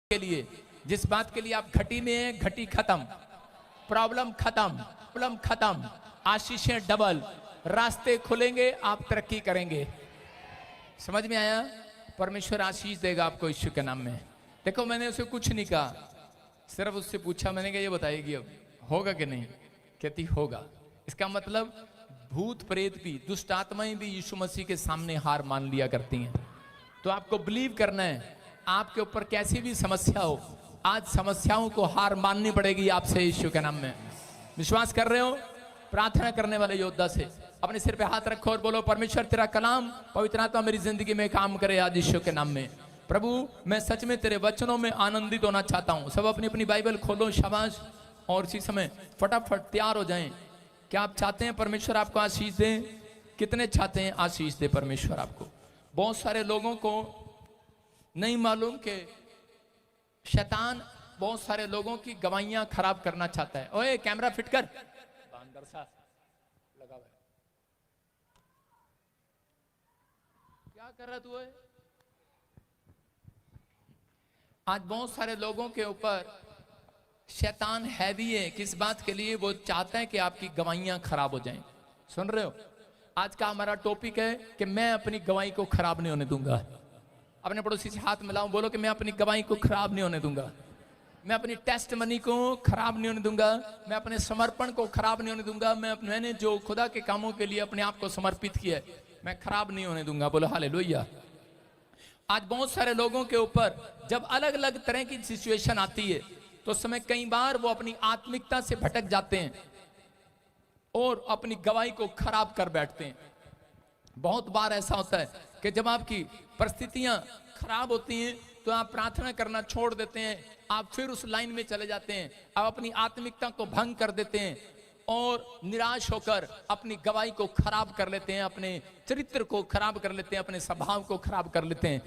के लिए, जिस बात के लिए आप घटी में हैं, घटी खत्म, प्रॉब्लम खत्म, आशीषें डबल, रास्ते खुलेंगे, आप तरक्की करेंगे। समझ में आया? परमेश्वर आशीष देगा आपको यीशु के नाम में। देखो, मैंने उसे कुछ नहीं कहा, सिर्फ उससे पूछा, मैंने कहा ये बताएगी अब होगा कि नहीं? कहती होगा। इसका मतलब भूत प्रेत भी, दुष्ट आत्माएं भी यीशु मसीह के सामने हार मान लिया करती हैं। तो आपको बिलीव करना है, आपके ऊपर कैसी भी समस्या हो, आज समस्याओं को हार माननी पड़ेगी आपसे यीशु के नाम में। विश्वास कर रहे हो? प्रार्थना करने वाले योद्धा से अपने सिर पे हाथ रखो और बोलो, परमेश्वर तेरा कलाम पवित्र आत्मा मेरी जिंदगी में काम करे आज यीशु के नाम में। प्रभु, मैं सच में तेरे वचनों में आनंदित होना चाहता हूं। सब अपनी अपनी बाइबल खोलो, शाबाश, और इसी समय फटाफट तैयार हो जाएं। क्या आप चाहते हैं परमेश्वर आपको आशीष दे? कितने चाहते हैं आशीष दे परमेश्वर आपको? बहुत सारे लोगों को नहीं मालूम कि शैतान बहुत सारे लोगों की गवाहियां खराब करना चाहता है। ओए कैमरा फिट कर, बांदर सा लगा हुआ है, क्या कर रहा तू? आज बहुत सारे लोगों के ऊपर शैतान हैवी है। किस बात के लिए? वो चाहता है कि आपकी गवाहियां खराब हो जाएं। सुन रहे हो? आज का हमारा टॉपिक है कि मैं अपनी गवाही को खराब नहीं होने दूंगा। अपने पड़ोसी से हाथ मिलाओ, बोलो कि मैं अपनी गवाही को खराब नहीं होने दूंगा, मैं अपनी टेस्ट मनी को खराब नहीं होने दूंगा, मैं अपने समर्पण को खराब नहीं होने दूंगा, मैंने जो खुदा के कामों के लिए अपने आप को समर्पित किया है, मैं खराब नहीं होने दूंगा। बोलो हालेलुया। आज बहुत सारे लोगों के ऊपर जब अलग अलग तरह की सिचुएशन आती है तो उस समय कई बार वो अपनी आत्मिकता से भटक जाते हैं और अपनी गवाही को खराब कर बैठते हैं। बहुत बार ऐसा होता है कि जब आपकी परिस्थितियां खराब होती हैं तो आप प्रार्थना करना छोड़ देते हैं, आप फिर उस लाइन में चले जाते हैं, आप अपनी आत्मिकता को भंग कर देते हैं और निराश होकर अपनी गवाही को खराब कर लेते हैं, अपने चरित्र को खराब कर लेते हैं, अपने स्वभाव को खराब कर लेते हैं।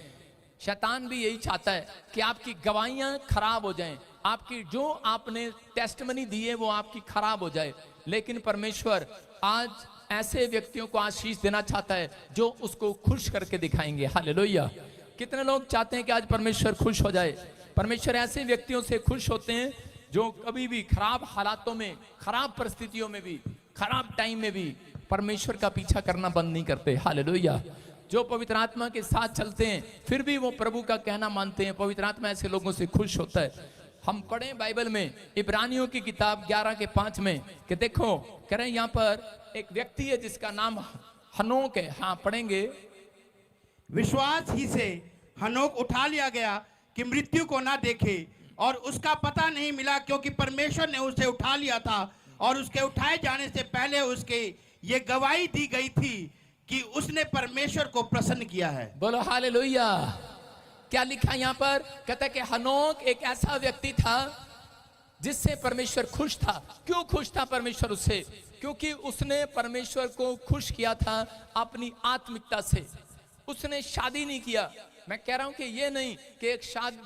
शैतान भी यही चाहता है कि आपकी गवाहियां खराब हो जाएं, आपकी जो आपने टेस्टमनी दी है वो आपकी खराब हो जाए। लेकिन परमेश्वर आज ऐसे व्यक्तियों को आशीष देना चाहता है जो उसको खुश करके दिखाएंगे। हालेलुया। कितने लोग चाहते हैं कि आज परमेश्वर खुश हो जाए? परमेश्वर ऐसे व्यक्तियों से खुश होते हैं जो कभी भी खराब हालातों में, खराब परिस्थितियों में भी, खराब टाइम में भी परमेश्वर का पीछा करना बंद नहीं करते। हालेलुया। जो पवित्र आत्मा के साथ चलते हैं फिर भी वो प्रभु का कहना मानते हैं, पवित्र आत्मा ऐसे लोगों से खुश होता है। हम पढ़ें बाइबल में इब्रानियों की किताब 11:5 में कि देखो, कह रहे हैं यहाँ पर एक व्यक्ति है जिसका नाम हनोक है। हाँ, पढ़ेंगे। विश्वास ही से हनोक उठा लिया गया कि मृत्यु को ना देखे, और उसका पता नहीं मिला क्योंकि परमेश्वर ने उसे उठा लिया था, और उसके उठाए जाने से पहले उसके ये गवाही दी गई थी कि उसने परमेश्वर को प्रसन्न किया है। बोलो हालेलुया। क्या लिखा यहाँ पर? कहता है कि हनोक एक ऐसा व्यक्ति था जिससे परमेश्वर खुश था। क्यों खुश था परमेश्वर उससे? क्योंकि उसने परमेश्वर को खुश किया था अपनी आत्मिकता से। उसने शादी नहीं किया। मैं कह रहा हूं कि ये नहीं कि एक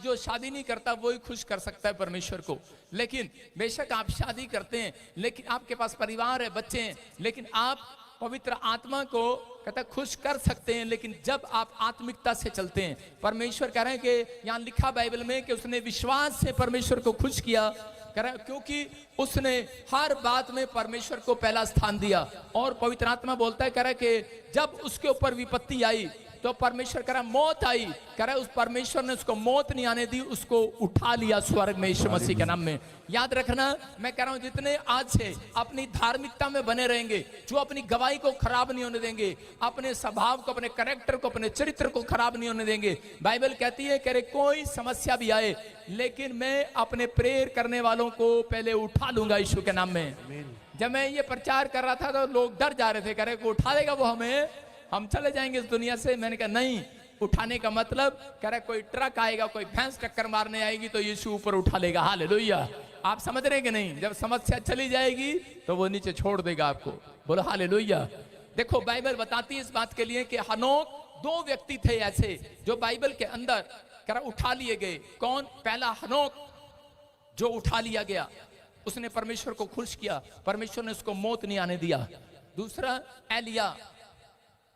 जो शादी नहीं करता वो ही खुश कर सकता है परमेश्वर को, लेकिन बेशक आप शादी करते हैं, लेकिन आपके पास परिवार है, बच्चे हैं, लेकिन आप पवित्र आत्मा को कहता खुश कर सकते हैं, लेकिन जब आप आत्मिकता से चलते हैं। परमेश्वर कह रहे हैं कि यहाँ लिखा बाइबल में कि उसने विश्वास से परमेश्वर को खुश किया, कह रहा है क्योंकि उसने हर बात में परमेश्वर को पहला स्थान दिया। और पवित्र आत्मा बोलता है, कह रहा है कि जब उसके ऊपर विपत्ति आई तो परमेश्वर कह रहा मौत आई, कह रहा है उस परमेश्वर ने उसको मौत नहीं आने दी, उसको उठा लिया स्वर्ग में यीशु मसीह के नाम में। याद रखना, मैं कह रहा हूं जितने आज से अपनी धार्मिकता में बने रहेंगे, जो अपनी गवाही को खराब नहीं होने देंगे, अपने स्वभाव को, अपने कैरेक्टर को, अपने चरित्र को खराब नहीं होने देंगे। बाइबल कहती है, कह रहे कोई समस्या भी आए लेकिन मैं अपने प्रेयर करने वालों को पहले उठा लूंगा यीशु के नाम में। जब मैं ये प्रचार कर रहा था तो लोग डर जा रहे थे, कह रहे उठा देगा वो हमें, हम चले जाएंगे इस दुनिया से। मैंने कहा नहीं, उठाने का मतलब कह रहा है कोई ट्रक आएगा, कोई भैंस टक्कर मारने आएगी तो यीशु ऊपर उठा लेगा। हालेलुया। आप समझ रहे कि नहीं? जब समस्या चली जाएगी तो वो नीचे छोड़ देगा आपको। बोलो हालेलुया। देखो, बाइबल बताती है इस बात के लिए कि हनोक 2 व्यक्ति थे ऐसे जो बाइबल के अंदर कह रहा उठा लिए गए। कौन? पहला हनोक जो उठा लिया गया, उसने परमेश्वर को खुश किया, परमेश्वर ने उसको मौत नहीं आने दिया। दूसरा एलिया,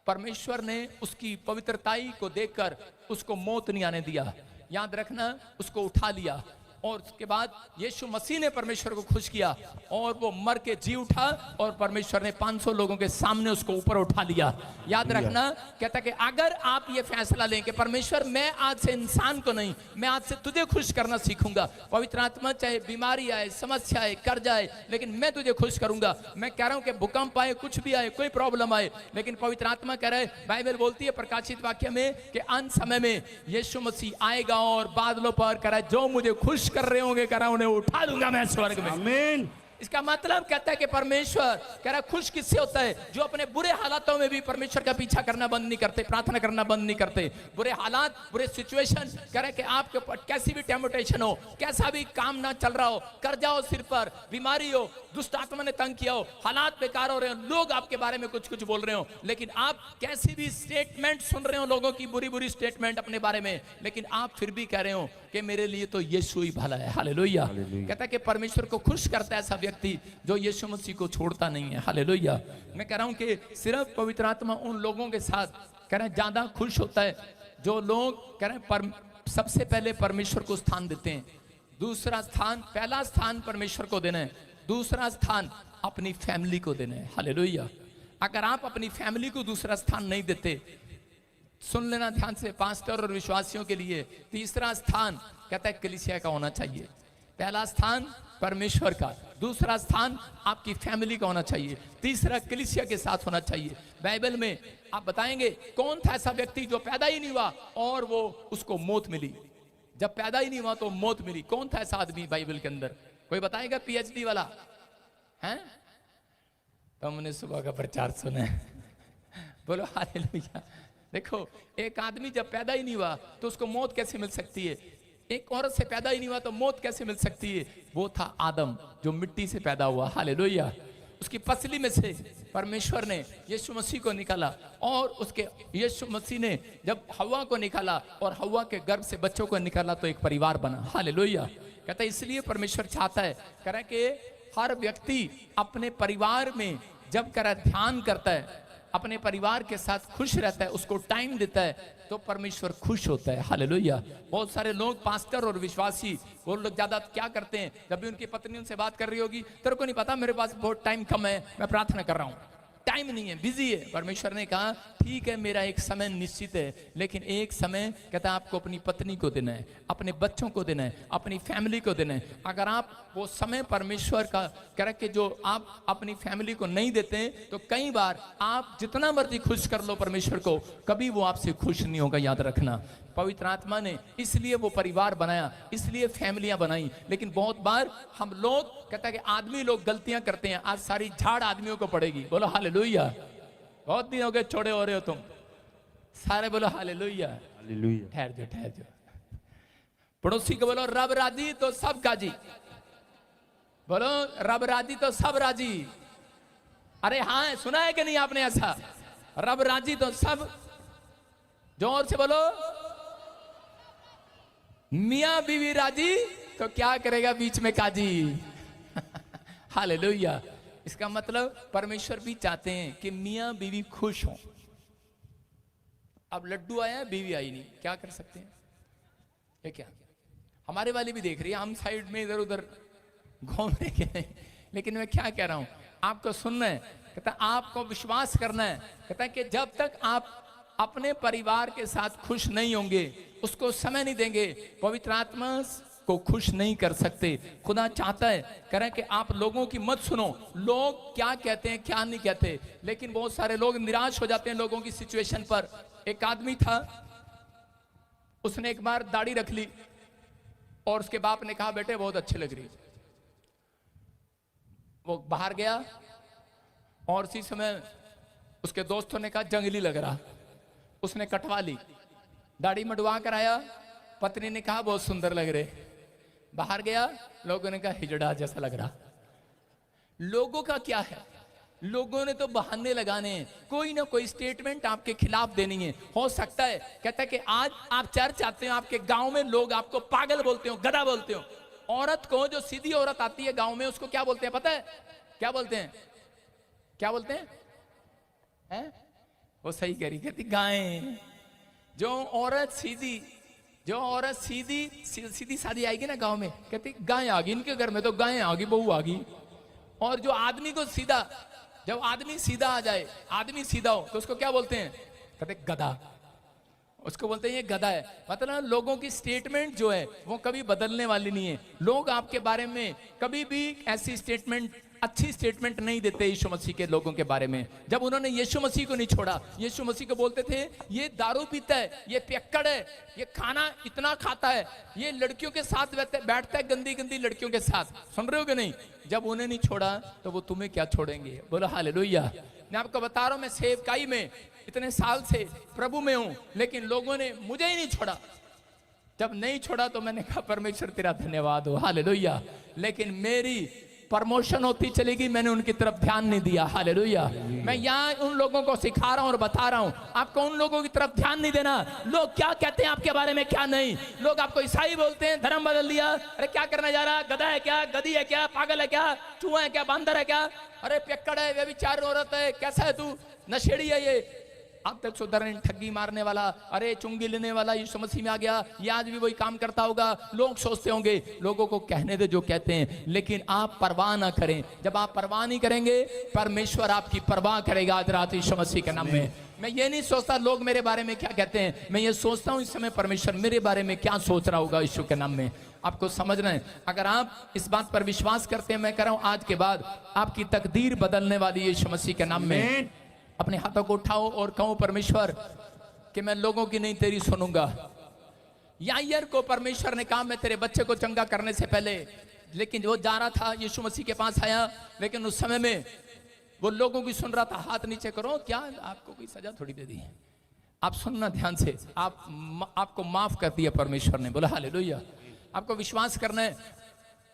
परमेश्वर ने उसकी पवित्रताई को देखकर उसको मौत नहीं आने दिया। याद रखना, उसको उठा लिया और उसके बाद यीशु मसीह ने परमेश्वर को खुश किया और वो मर के जी उठा और परमेश्वर ने 500 लोगों के सामने उसको ऊपर उठा लिया। याद रखना, कहता कि अगर आप ये फैसला लें कि परमेश्वर मैं आज से इंसान को नहीं, मैं आज से तुझे खुश करना सीखूंगा। पवित्र आत्मा चाहे बीमारी आए, समस्या आए, कर्ज आए, लेकिन मैं तुझे खुश करूंगा। मैं कह रहा हूं कि भूकंप आए, कुछ भी आए, कोई प्रॉब्लम आए, लेकिन पवित्र आत्मा कह रहा है, बाइबल बोलती है प्रकाशित वाक्य में कि अंत समय में यीशु मसीह आएगा और बादलों पर कह रहा है जो मुझे खुश कर रहे होंगे कह रहा उन्हें उठा दूंगा मैं स्वर्ग में। आमीन। इसका मतलब कहता है कि परमेश्वर कह रहा खुश किससे होता है? जो अपने बुरे हालातों में भी परमेश्वर का पीछा करना बंद नहीं करते, प्रार्थना करना बंद नहीं करते। बुरे हालात, बुरे सिचुएशन, कह रहा है कि आपके ऊपर कैसी भी टेम्पटेशन हो, कैसा भी काम ना चल रहा हो, कर्जा हो सिर पर, बीमारी हो, दुष्ट आत्मा ने तंग किया हो, हालात बेकार हो रहे हो, लोग आपके बारे में कुछ कुछ बोल रहे हो, लेकिन आप कैसी भी स्टेटमेंट सुन रहे हो, लोगों की बुरी बुरी स्टेटमेंट अपने बारे में, लेकिन आप फिर भी कह रहे हो कि मेरे लिए तो यीशु ही भला है। हालेलुया। कहता है कि परमेश्वर को खुश करता है ऐसा व्यक्ति जो यीशु मसीह को छोड़ता नहीं है। हालेलुया। मैं कह रहा हूं कि सिर्फ पवित्र आत्मा उन लोगों के साथ कह रहे हैं ज्यादा खुश होता है जो लोग कह रहे हैं सबसे पहले परमेश्वर को स्थान देते हैं। दूसरा स्थान, पहला स्थान परमेश्वर को देना है, दूसरा स्थान अपनी फैमिली को देना है। हालेलुया। अगर आप अपनी फैमिली को दूसरा स्थान नहीं देते, सुन लेना ध्यान से, पास्टर और विश्वासियों के लिए तीसरा स्थान कहता है कलीसिया का होना चाहिए। पहला स्थान परमेश्वर का, दूसरा स्थान आपकी फैमिली का होना चाहिए, तीसरा कलीसिया के साथ होना चाहिए। बाइबल में आप बताएंगे कौन था ऐसा व्यक्ति जो पैदा ही नहीं हुआ और वो उसको मौत मिली? जब पैदा ही नहीं हुआ तो मौत मिली। कौन था ऐसा आदमी बाइबल के अंदर? कोई बताएगा? पीएचडी वाला है? तो हमने सुबह का प्रचार सुना है। बोलो हालेलुया। देखो, एक आदमी जब पैदा ही नहीं हुआ तो उसको मौत कैसे मिल सकती है? एक औरत से पैदा ही नहीं हुआ तो मौत कैसे मिल सकती है? वो था आदम जो मिट्टी से पैदा हुआ। हालेलुया। उसकी पसली में से परमेश्वर ने यीशु मसीह को निकाला और उसके यीशु मसीह ने जब हव्वा को निकाला और हव्वा के गर्भ से बच्चों को निकाला तो एक परिवार बना। हालेलुया। कहता है इसलिए परमेश्वर चाहता है कह रहा है कि हर व्यक्ति अपने परिवार में जब कह रहा ध्यान करता है, अपने परिवार के साथ खुश रहता है, उसको टाइम देता है, तो परमेश्वर खुश होता है। हालेलुया। बहुत सारे लोग पास्टर और विश्वासी वो लोग ज्यादा क्या करते हैं, जब भी उनकी पत्नी उनसे बात कर रही होगी, तेरे को नहीं पता मेरे पास बहुत टाइम कम है, मैं प्रार्थना कर रहा हूं, टाइम नहीं है, बिजी है। परमेश्वर ने कहा ठीक है, मेरा एक समय निश्चित है, लेकिन एक समय कहता है आपको अपनी पत्नी को देना है, अपने बच्चों को देना है, अपनी फैमिली को देना है। अगर आप वो समय परमेश्वर का कह के जो आप अपनी फैमिली को नहीं देते हैं, तो कई बार आप जितना मर्जी खुश कर लो परमेश्वर को, कभी वो आपसे खुश नहीं होगा। याद रखना, पवित्र आत्मा ने इसलिए वो परिवार बनाया, इसलिए फैमिलियां बनाई। लेकिन बहुत बार हम लोग कहता है कि आदमी लोग गलतियां करते हैं। आज सारी झाड़ आदमियों को पड़ेगी। बोलो हालेलुया। बहुत दिन हो गए छोड़े हो रहे हो तुम सारे, बोलो हालेलुया। हालेलुया। ठहर जाओ, ठहर जाओ। पड़ोसी को बोलो रब राजी तो सब काजी। बोलो रब राजी तो सब राजी। अरे हाँ, सुना है कि नहीं आपने ऐसा? रब राजी तो सब, जोर से बोलो। मियां बीवी राजी तो क्या करेगा बीच में काजी। हालेलुया। इसका मतलब परमेश्वर भी चाहते हैं कि मियां बीवी खुश हों। अब लड्डू आया, बीवी आई नहीं, क्या कर सकते हैं? ये क्या, हमारे वाली भी देख रही है, हम साइड में इधर उधर घूम रहे हैं। लेकिन मैं क्या कह रहा हूं, आपको सुनना है, कहता आपको विश्वास करना है। कहता है कि जब तक आप अपने परिवार के साथ खुश नहीं होंगे, उसको समय नहीं देंगे, पवित्र आत्मा को खुश नहीं कर सकते। खुदा चाहता है कह रहे कि आप लोगों की मत सुनो, लोग क्या कहते हैं क्या नहीं कहते। लेकिन बहुत सारे लोग निराश हो जाते हैं लोगों की सिचुएशन पर। एक आदमी था, उसने एक बार दाढ़ी रख ली और उसके बाप ने कहा बेटे बहुत अच्छी लग रही। वो बाहर गया और उसी समय उसके दोस्तों ने कहा जंगली लग रहा। उसने कटवा ली, दाढ़ी मडवा कर आया, पत्नी ने कहा बहुत सुंदर लग रहे। बाहर गया, लोगों ने कहा हिजड़ा जैसा लग रहा। लोगों का क्या है, लोगों ने तो बहाने लगाने हैं, कोई ना कोई स्टेटमेंट आपके खिलाफ देनी है। हो सकता है कहता है कि आज आप चर्च आते हो, आपके गांव में लोग आपको पागल बोलते हो, गधा बोलते हो। औरत को, जो सीधी औरत आती है गांव में, उसको क्या बोलते हैं पता है? क्या बोलते हैं? क्या बोलते हैं? हैं? वो सही कह रही, कहती गाय। जो औरत सीधी जो औरत सीधी सादी आएगी ना गांव में, कहती गाय आ गई इनके घर में, तो गाय आ गई, बहू आ गई। और जो आदमी को सीधा, जब आदमी सीधा आ जाए, आदमी सीधा हो तो उसको क्या बोलते हैं? कहते गधा। उसको बोलते हैं ये गधा है। मतलब लोगों की स्टेटमेंट जो है वो कभी बदलने वाली नहीं है। लोग आपके बारे में कभी भी ऐसी स्टेटमेंट, अच्छी स्टेटमेंट नहीं देते यीशु मसीह के लोगों के बारे में। जब उन्होंने यीशु मसीह को नहीं छोड़ा, यीशु मसीह को बोलते थे ये दारू पीता है, ये पियक्कड़ है, ये खाना इतना खाता है, ये लड़कियों के साथ बैठता है, गंदी गंदी लड़कियों के साथ। सुन रहे हो कि नहीं? जब उन्हें नहीं छोड़ा तो वो तुम्हें क्या छोड़ेंगे? बोलो हालेलुया। मैं आपको बता रहा हूं, मैं सेवकाई में इतने साल से प्रभु में हूं, लेकिन लोगों ने मुझे ही नहीं छोड़ा। जब नहीं छोड़ा तो मैंने कहा परमेश्वर तेरा धन्यवाद हो, हालेलुया। लेकिन मेरी प्रमोशन होती चलेगी, मैंने उनकी तरफ ध्यान नहीं दिया, हालेलुया। मैं यहाँ उन लोगों को सिखा रहा हूँ और बता रहा हूँ, आपको उन लोगों की तरफ ध्यान नहीं देना। लोग क्या कहते हैं आपके बारे में, क्या नहीं। लोग आपको ईसाई बोलते हैं, धर्म बदल दिया, अरे क्या करने जा रहा, गधा है क्या, गधी है क्या, पागल है क्या, चूहा है क्या, बांदर है क्या, अरे पियक्कड़ है, व्यभिचार औरत है, कैसा है तू, नशेड़ी है ये, अब तक सुधरने, ठगी मारने वाला, अरे चुंगी लेने वाला यीशु मसीह में आ गया, ये आज भी वही काम करता होगा। लोग सोचते होंगे, लोगों को कहने दे जो कहते हैं, लेकिन आप परवाह ना करें। जब आप परवाह नहीं करेंगे, परमेश्वर आपकी परवाह करेगा आज रात यीशु मसीह के नाम में। मैं ये नहीं सोचता लोग मेरे बारे में क्या कहते हैं, मैं ये सोचता हूँ इस समय परमेश्वर मेरे बारे में क्या सोच रहा होगा यीशु के नाम में। आपको समझना है, अगर आप इस बात पर विश्वास करते हैं, मैं कह रहा हूं आज के बाद आपकी तकदीर बदलने वाली है यीशु मसीह के नाम में। अपने हाथों को उठाओ और कहो परमेश्वर कि मैं लोगों की नहीं तेरी सुनूंगा। याईर को परमेश्वर ने कहा मैं तेरे बच्चे को चंगा करने से पहले, लेकिन वो जा रहा था यीशु मसीह के पास आया, लेकिन उस समय में वो लोगों की सुन रहा था। हाथ नीचे करो, क्या आपको कोई सजा थोड़ी दे दी? आप सुनना ध्यान से, आपको माफ कर दिया परमेश्वर ने, बोला हालेलुया। आपको विश्वास करना है।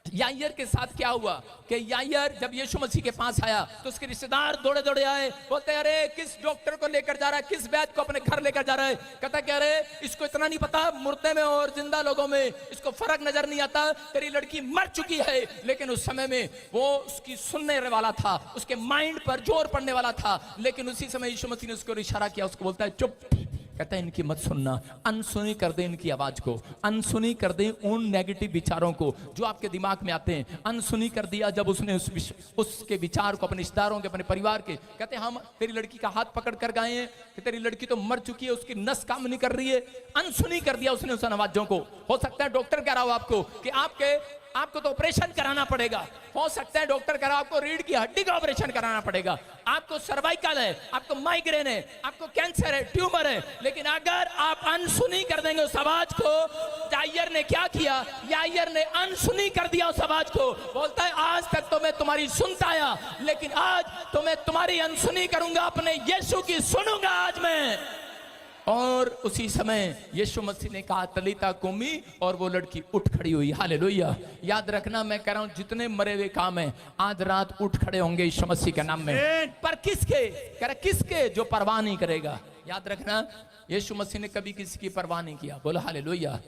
याईर के साथ क्या हुआ कि याईर जब यीशु मसीह के पास आया तो उसके रिश्तेदार दौड़े दौड़े आए, बोलते अरे किस डॉक्टर को लेकर जा रहा है, किस वैद्य को अपने घर लेकर जा रहा है। कहता क्या, अरे इसको इतना नहीं पता मुर्दे में और जिंदा लोगों में इसको फर्क नजर नहीं आता, तेरी लड़की मर चुकी है। लेकिन उस समय में वो उसकी सुनने वाला था, उसके माइंड पर जोर पड़ने वाला था। लेकिन उसी समय यीशु मसीह ने उसको इशारा किया, उसको बोलता है चुप। कहता है इनकी मत सुनना, अनसुनी कर दे इनकी आवाज को, अनसुनी कर दे उन नेगेटिव विचारों को जो आपके दिमाग में आते हैं। अनसुनी कर दिया जब उसने उसके विचार को अपने रिश्तेदारों के, अपने परिवार के। कहते हैं हम तेरी लड़की का हाथ पकड़ कर गए हैं कि तेरी लड़की तो मर चुकी है, उसकी नस काम नहीं कर रही है। अनसुनी कर दिया उसने उस आवाजों को। हो सकता है डॉक्टर कह रहा हो आपको कि आपको तो ऑपरेशन कराना पड़ेगा। हो सकता है डॉक्टर कह रहा आपको रीढ़ की हड्डी का ऑपरेशन कराना पड़ेगा, आपको सर्वाइकल है, आपको माइग्रेन है, आपको कैंसर है, ट्यूमर है। लेकिन अगर आप अनसुनी कर देंगे उस आवाज को, याईर ने क्या किया, याईर ने अनसुनी कर दिया उस आवाज को। बोलता है आज तक तो मैं तुम्हारी सुनता आया, लेकिन आज तो मैं तुम्हारी अनसुनी करूंगा, अपने यीशु की सुनूंगा आज मैं। और उसी समय यीशु मसीह ने कहा तलीता कुमी, और वो लड़की उठ खड़ी हुई, हालेलुया। याद रखना मैं कह रहा हूं जितने मरे हुए काम हैं आज रात उठ खड़े होंगे यीशु मसीह के नाम में। पर किसके, कह रहा किसके, जो परवाह नहीं करेगा। याद रखना यीशु मसीह ने कभी किसी की परवाह नहीं किया, बोला हालेलुया।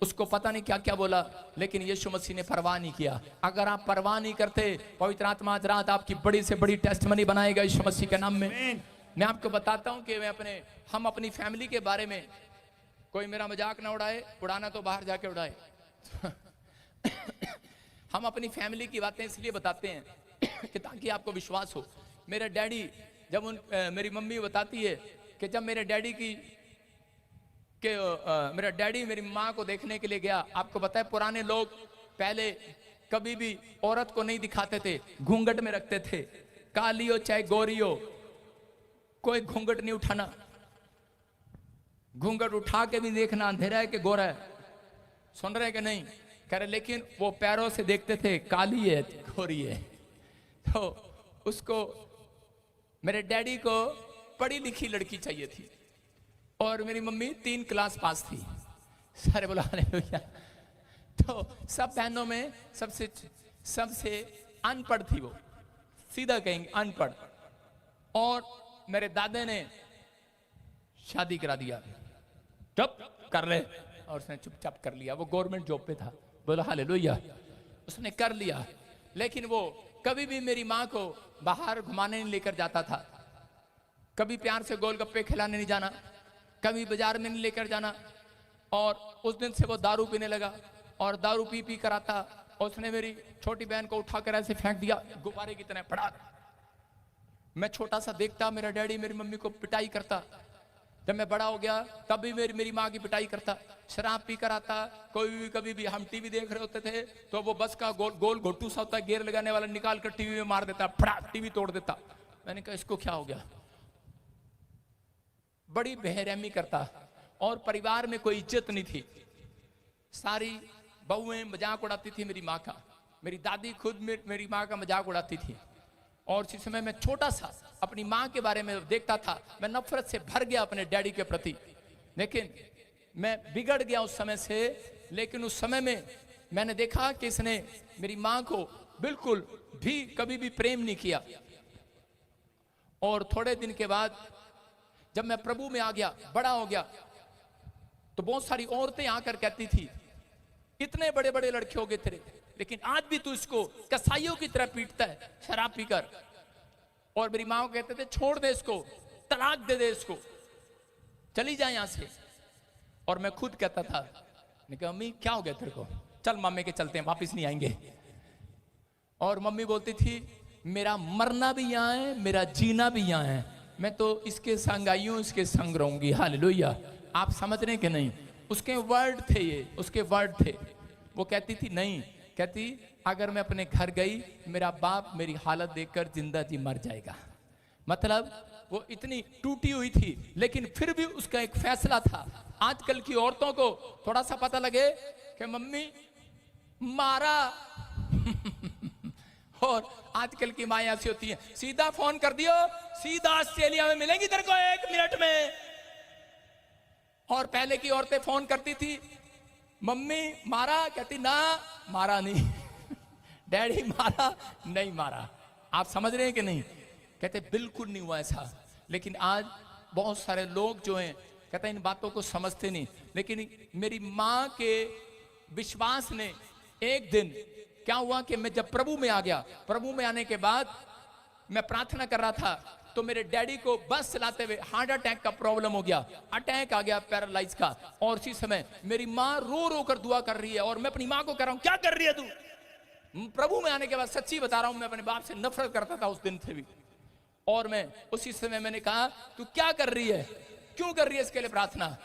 उसको पता नहीं क्या क्या बोला, लेकिन यीशु मसीह ने परवाह नहीं किया। अगर आप परवाह नहीं करते, पवित्र आत्मा आज रात आपकी बड़ी से बड़ी टेस्टमनी बनाएगा यीशु मसीह के नाम में। मैं आपको बताता हूं कि हम अपनी फैमिली के बारे में, कोई मेरा मजाक ना उड़ाए, उड़ाना तो बाहर जाके उड़ाए। हम अपनी फैमिली की बातें इसलिए बताते हैं कि ताकि आपको विश्वास हो। मेरे डैडी जब मेरी मम्मी बताती है कि जब मेरे डैडी मेरी माँ को देखने के लिए गया। आपको पता है पुराने लोग पहले कभी भी औरत को नहीं दिखाते थे, घूंघट में रखते थे, काली हो चाहे गोरी हो, कोई घूंघट नहीं उठाना। घूंघट उठा के भी देखना अंधेरा है कि गोरा है, सुन रहे कि नहीं, कह रहे। लेकिन वो पैरों से देखते थे काली है गोरी है। तो उसको, मेरे डैडी को पढ़ी लिखी लड़की चाहिए थी, और मेरी मम्मी 3 क्लास पास थी। सारे बोला हालेलुया। तो सब बहनों में सबसे अनपढ़ थी वो, सीधा कहेंगे अनपढ़। और मेरे दादा ने शादी करा दिया, चुप कर ले, और उसने चुपचाप कर लिया। वो गवर्नमेंट जॉब पे था, बोला हालेलुया, उसने कर लिया। लेकिन वो कभी भी मेरी माँ को बाहर घुमाने नहीं लेकर जाता था, कभी प्यार से गोलगप्पे खिलाने नहीं जाना, कभी बाजार में नहीं लेकर जाना। और उस दिन से वो दारू पीने लगा और दारू पी पी कर आता। उसने मेरी छोटी बहन को उठाकर ऐसे फेंक दिया गुब्बारे की तरह, पड़ा। मैं छोटा सा देखता, मेरा डैडी मेरी मम्मी को पिटाई करता। जब मैं बड़ा हो गया तब भी मेरी माँ की पिटाई करता। शराब पी कर आता, कभी भी हम टीवी देख रहे होते थे तो वो बस का गोल घोटू सा होता है, गेयर लगाने वाला, निकाल कर टीवी में मार देता, फड़ा, टीवी तोड़ देता। मैंने कहा इसको क्या हो गया। बड़ी बेरहमी करता और परिवार में कोई इज्जत नहीं थी। सारी बहुएं मजाक उड़ाती थी मेरी माँ का, मेरी दादी खुद मेरी माँ का मजाक उड़ाती थी। और इस समय मैं छोटा सा अपनी माँ के बारे में देखता था, मैं नफरत से भर गया अपने डैडी के प्रति। लेकिन मैं बिगड़ गया उस समय से। लेकिन उस समय में मैंने देखा कि इसने मेरी माँ को बिल्कुल भी कभी भी प्रेम नहीं किया। और थोड़े दिन के बाद जब मैं प्रभु में आ गया, बड़ा हो गया, तो बहुत सारी औरतें आकर कहती थी इतने बड़े बड़े लड़के हो गए तेरे, लेकिन आज भी तू इसको कसाईयों की तरह पीटता है शराब पीकर। और मेरी माँ को कहते थे छोड़ दे इसको, तलाक दे दे इसको, चली जाए यहां से। और मैं खुद कहता था, मम्मी क्या हो गया तेरे को, चल मामे के चलते हैं, वापिस नहीं आएंगे। और मम्मी बोलती थी मेरा मरना भी यहाँ है, मेरा जीना भी यहाँ है, मैं तो इसके संग आई हूं, इसके संग रहूंगी। हालेलुया। आप समझ रहे कि नहीं? उसके वर्ड थे ये, उसके वर्ड थे। वो कहती थी नहीं, कहती अगर मैं अपने घर गई मेरा बाप मेरी हालत देखकर जिंदा जी मर जाएगा। मतलब वो इतनी टूटी हुई थी, लेकिन फिर भी उसका एक फैसला था। आजकल की औरतों को थोड़ा सा पता लगे कि मम्मी मारा और आजकल की माँ ऐसी होती है, सीधा फोन कर दियो, सीधा ऑस्ट्रेलिया में मिलेंगी तेरे को 1 मिनट में। और पहले की औरतें फोन करती थी, मम्मी मारा, कहती ना मारा नहीं डैडी मारा नहीं मारा। आप समझ रहे हैं कि नहीं? कहते बिल्कुल नहीं हुआ ऐसा। लेकिन आज बहुत सारे लोग जो हैं कहते इन बातों को समझते नहीं। लेकिन मेरी माँ के विश्वास ने एक दिन क्या हुआ कि मैं जब प्रभु में आ गया, प्रभु में आने के बाद मैं प्रार्थना कर रहा था तो मेरे डैडी को बस चलाते हुए हार्ट अटैक का प्रॉब्लम हो गया, अटैक आ गया पैरालाइज का। और इसी समय मेरी माँ रो रो कर दुआ कर रही है और मैं अपनी माँ को कह रहा हूं क्या कर रही है तू। प्रभु में आने के बाद सच्ची बता रहा हूं, मैं अपने बाप से नफरत करता था उस दिन से भी। और मैं उसी समय मैंने कहा तू क्या कर रही है, क्यों कर रही है इसके लिए प्रार्थना।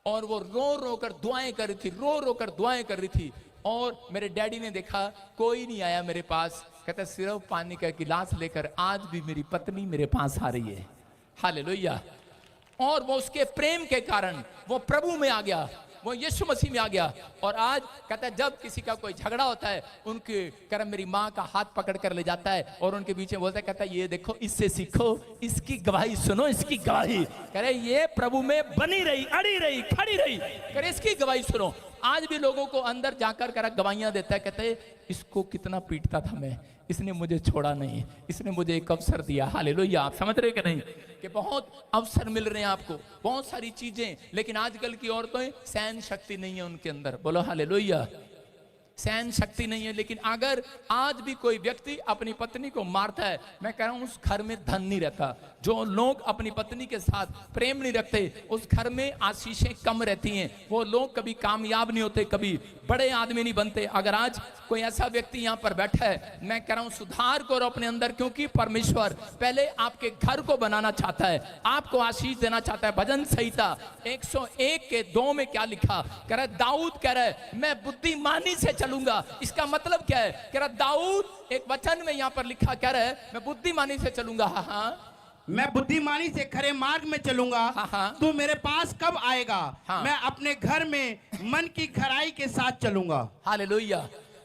और वो रो रो कर दुआएं कर रही थी, रो रो कर दुआएं कर रही थी। और मेरे डैडी ने देखा कोई नहीं आया मेरे पास, कहता सिर्फ पानी का गिलास लेकर आज भी मेरी पत्नी मेरे पास आ रही है। हालेलुया। और वो उसके प्रेम के कारण वो प्रभु में आ गया, वो यीशु मसीह में आ गया। और आज कहता है जब किसी का कोई झगड़ा होता है उनके कर्म मेरी माँ का हाथ पकड़ कर ले जाता है और उनके बीच में बोलता है, कहता है ये देखो इससे सीखो, इसकी गवाही सुनो, इसकी गवाही। कह रहे ये प्रभु में बनी रही, अड़ी रही, खड़ी रही, कह रहे इसकी गवाही सुनो। आज भी लोगों को अंदर जाकर कर गवाहियां देता है, कहते हैं इसको कितना पीटता था मैं, इसने मुझे छोड़ा नहीं, इसने मुझे एक अवसर दिया। हालेलुया। आप समझ रहे कि नहीं कि बहुत अवसर मिल रहे हैं आपको, बहुत सारी चीजें। लेकिन आजकल की औरतें सहन शक्ति नहीं है उनके अंदर। बोलो हालेलुया। सहन शक्ति नहीं है। लेकिन अगर आज भी कोई व्यक्ति अपनी पत्नी को मारता है, मैं कह रहा हूं उस घर में धन नहीं रहता। जो लोग अपनी पत्नी के साथ प्रेम नहीं रखते उस घर में आशीषें कम रहती हैं, वो लोग कभी कामयाब नहीं होते, कभी बड़े आदमी नहीं बनते। अगर आज कोई ऐसा व्यक्ति यहाँ पर बैठा है, मैं कह रहा हूं सुधार करो अपने अंदर, क्योंकि परमेश्वर पहले आपके घर को बनाना चाहता है, आपको आशीष देना चाहता है। भजन संहिता 101 के 2 में क्या लिखा, कह रहा है दाऊद कह रहा है मैं बुद्धिमानी से चलूंगा। इसका मतलब क्या है? कह रहा दाऊद एक वचन में यहाँ पर लिखा, कह रहा है मैं बुद्धिमानी से चलूंगा। हाँ मैं बुद्धिमानी से खरे मार्ग में चलूंगा। हाँ। तू मेरे पास कब आएगा? हाँ। मैं अपने घर में मन की खराई के साथ चलूंगा। हालेलुया।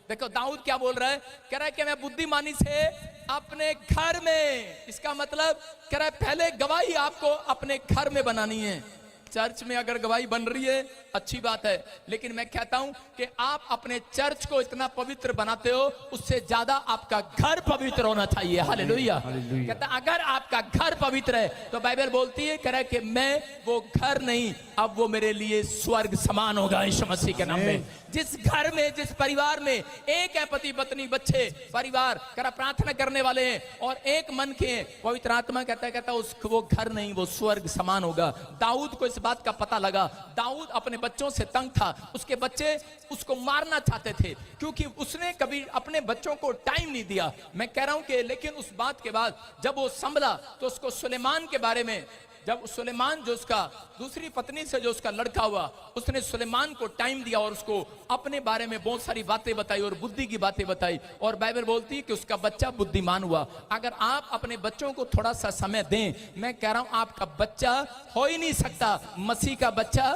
देखो दाऊद क्या बोल रहा है, कह रहा है कि मैं बुद्धिमानी से अपने घर में। इसका मतलब कह रहा है पहले गवाही आपको अपने घर में बनानी है। चर्च में अगर गवाही बन रही है अच्छी बात है, लेकिन मैं कहता हूं कि आप अपने चर्च को इतना पवित्र बनाते हो, उससे ज्यादा आपका घर पवित्र होना चाहिए। हालेलुया। कहता अगर आपका घर पवित्र है तो बाइबल बोलती है, कह रहा है कि मैं वो घर नहीं, अब वो मेरे लिए स्वर्ग समान होगा यीशु मसीह के नाम में। जिस घर में, जिस परिवार में एक है पति पत्नी बच्चे परिवार, कह प्रार्थना करने वाले हैं और एक मन के हैं, पवित्र आत्मा कहता है उस वो घर नहीं, वो स्वर्ग समान होगा। दाऊद को इस इस बात का पता लगा, दाऊद अपने बच्चों से तंग था, उसके बच्चे उसको मारना चाहते थे क्योंकि उसने कभी अपने बच्चों को टाइम नहीं दिया। मैं कह रहा हूं कि लेकिन उस बात के बाद जब वो संभला तो उसको सुलेमान के बारे में, जब सुलेमान जो उसका दूसरी पत्नी से जो उसका लड़का हुआ, उसने सुलेमान को टाइम दिया और उसको अपने बारे में बहुत सारी बातें बताई और बुद्धि की बातें बताई, और बाइबल बोलती है कि उसका बच्चा बुद्धिमान हुआ। अगर आप अपने बच्चों को थोड़ा सा समय दें, मैं कह रहा हूं आपका बच्चा हो ही नहीं सकता, मसीह का बच्चा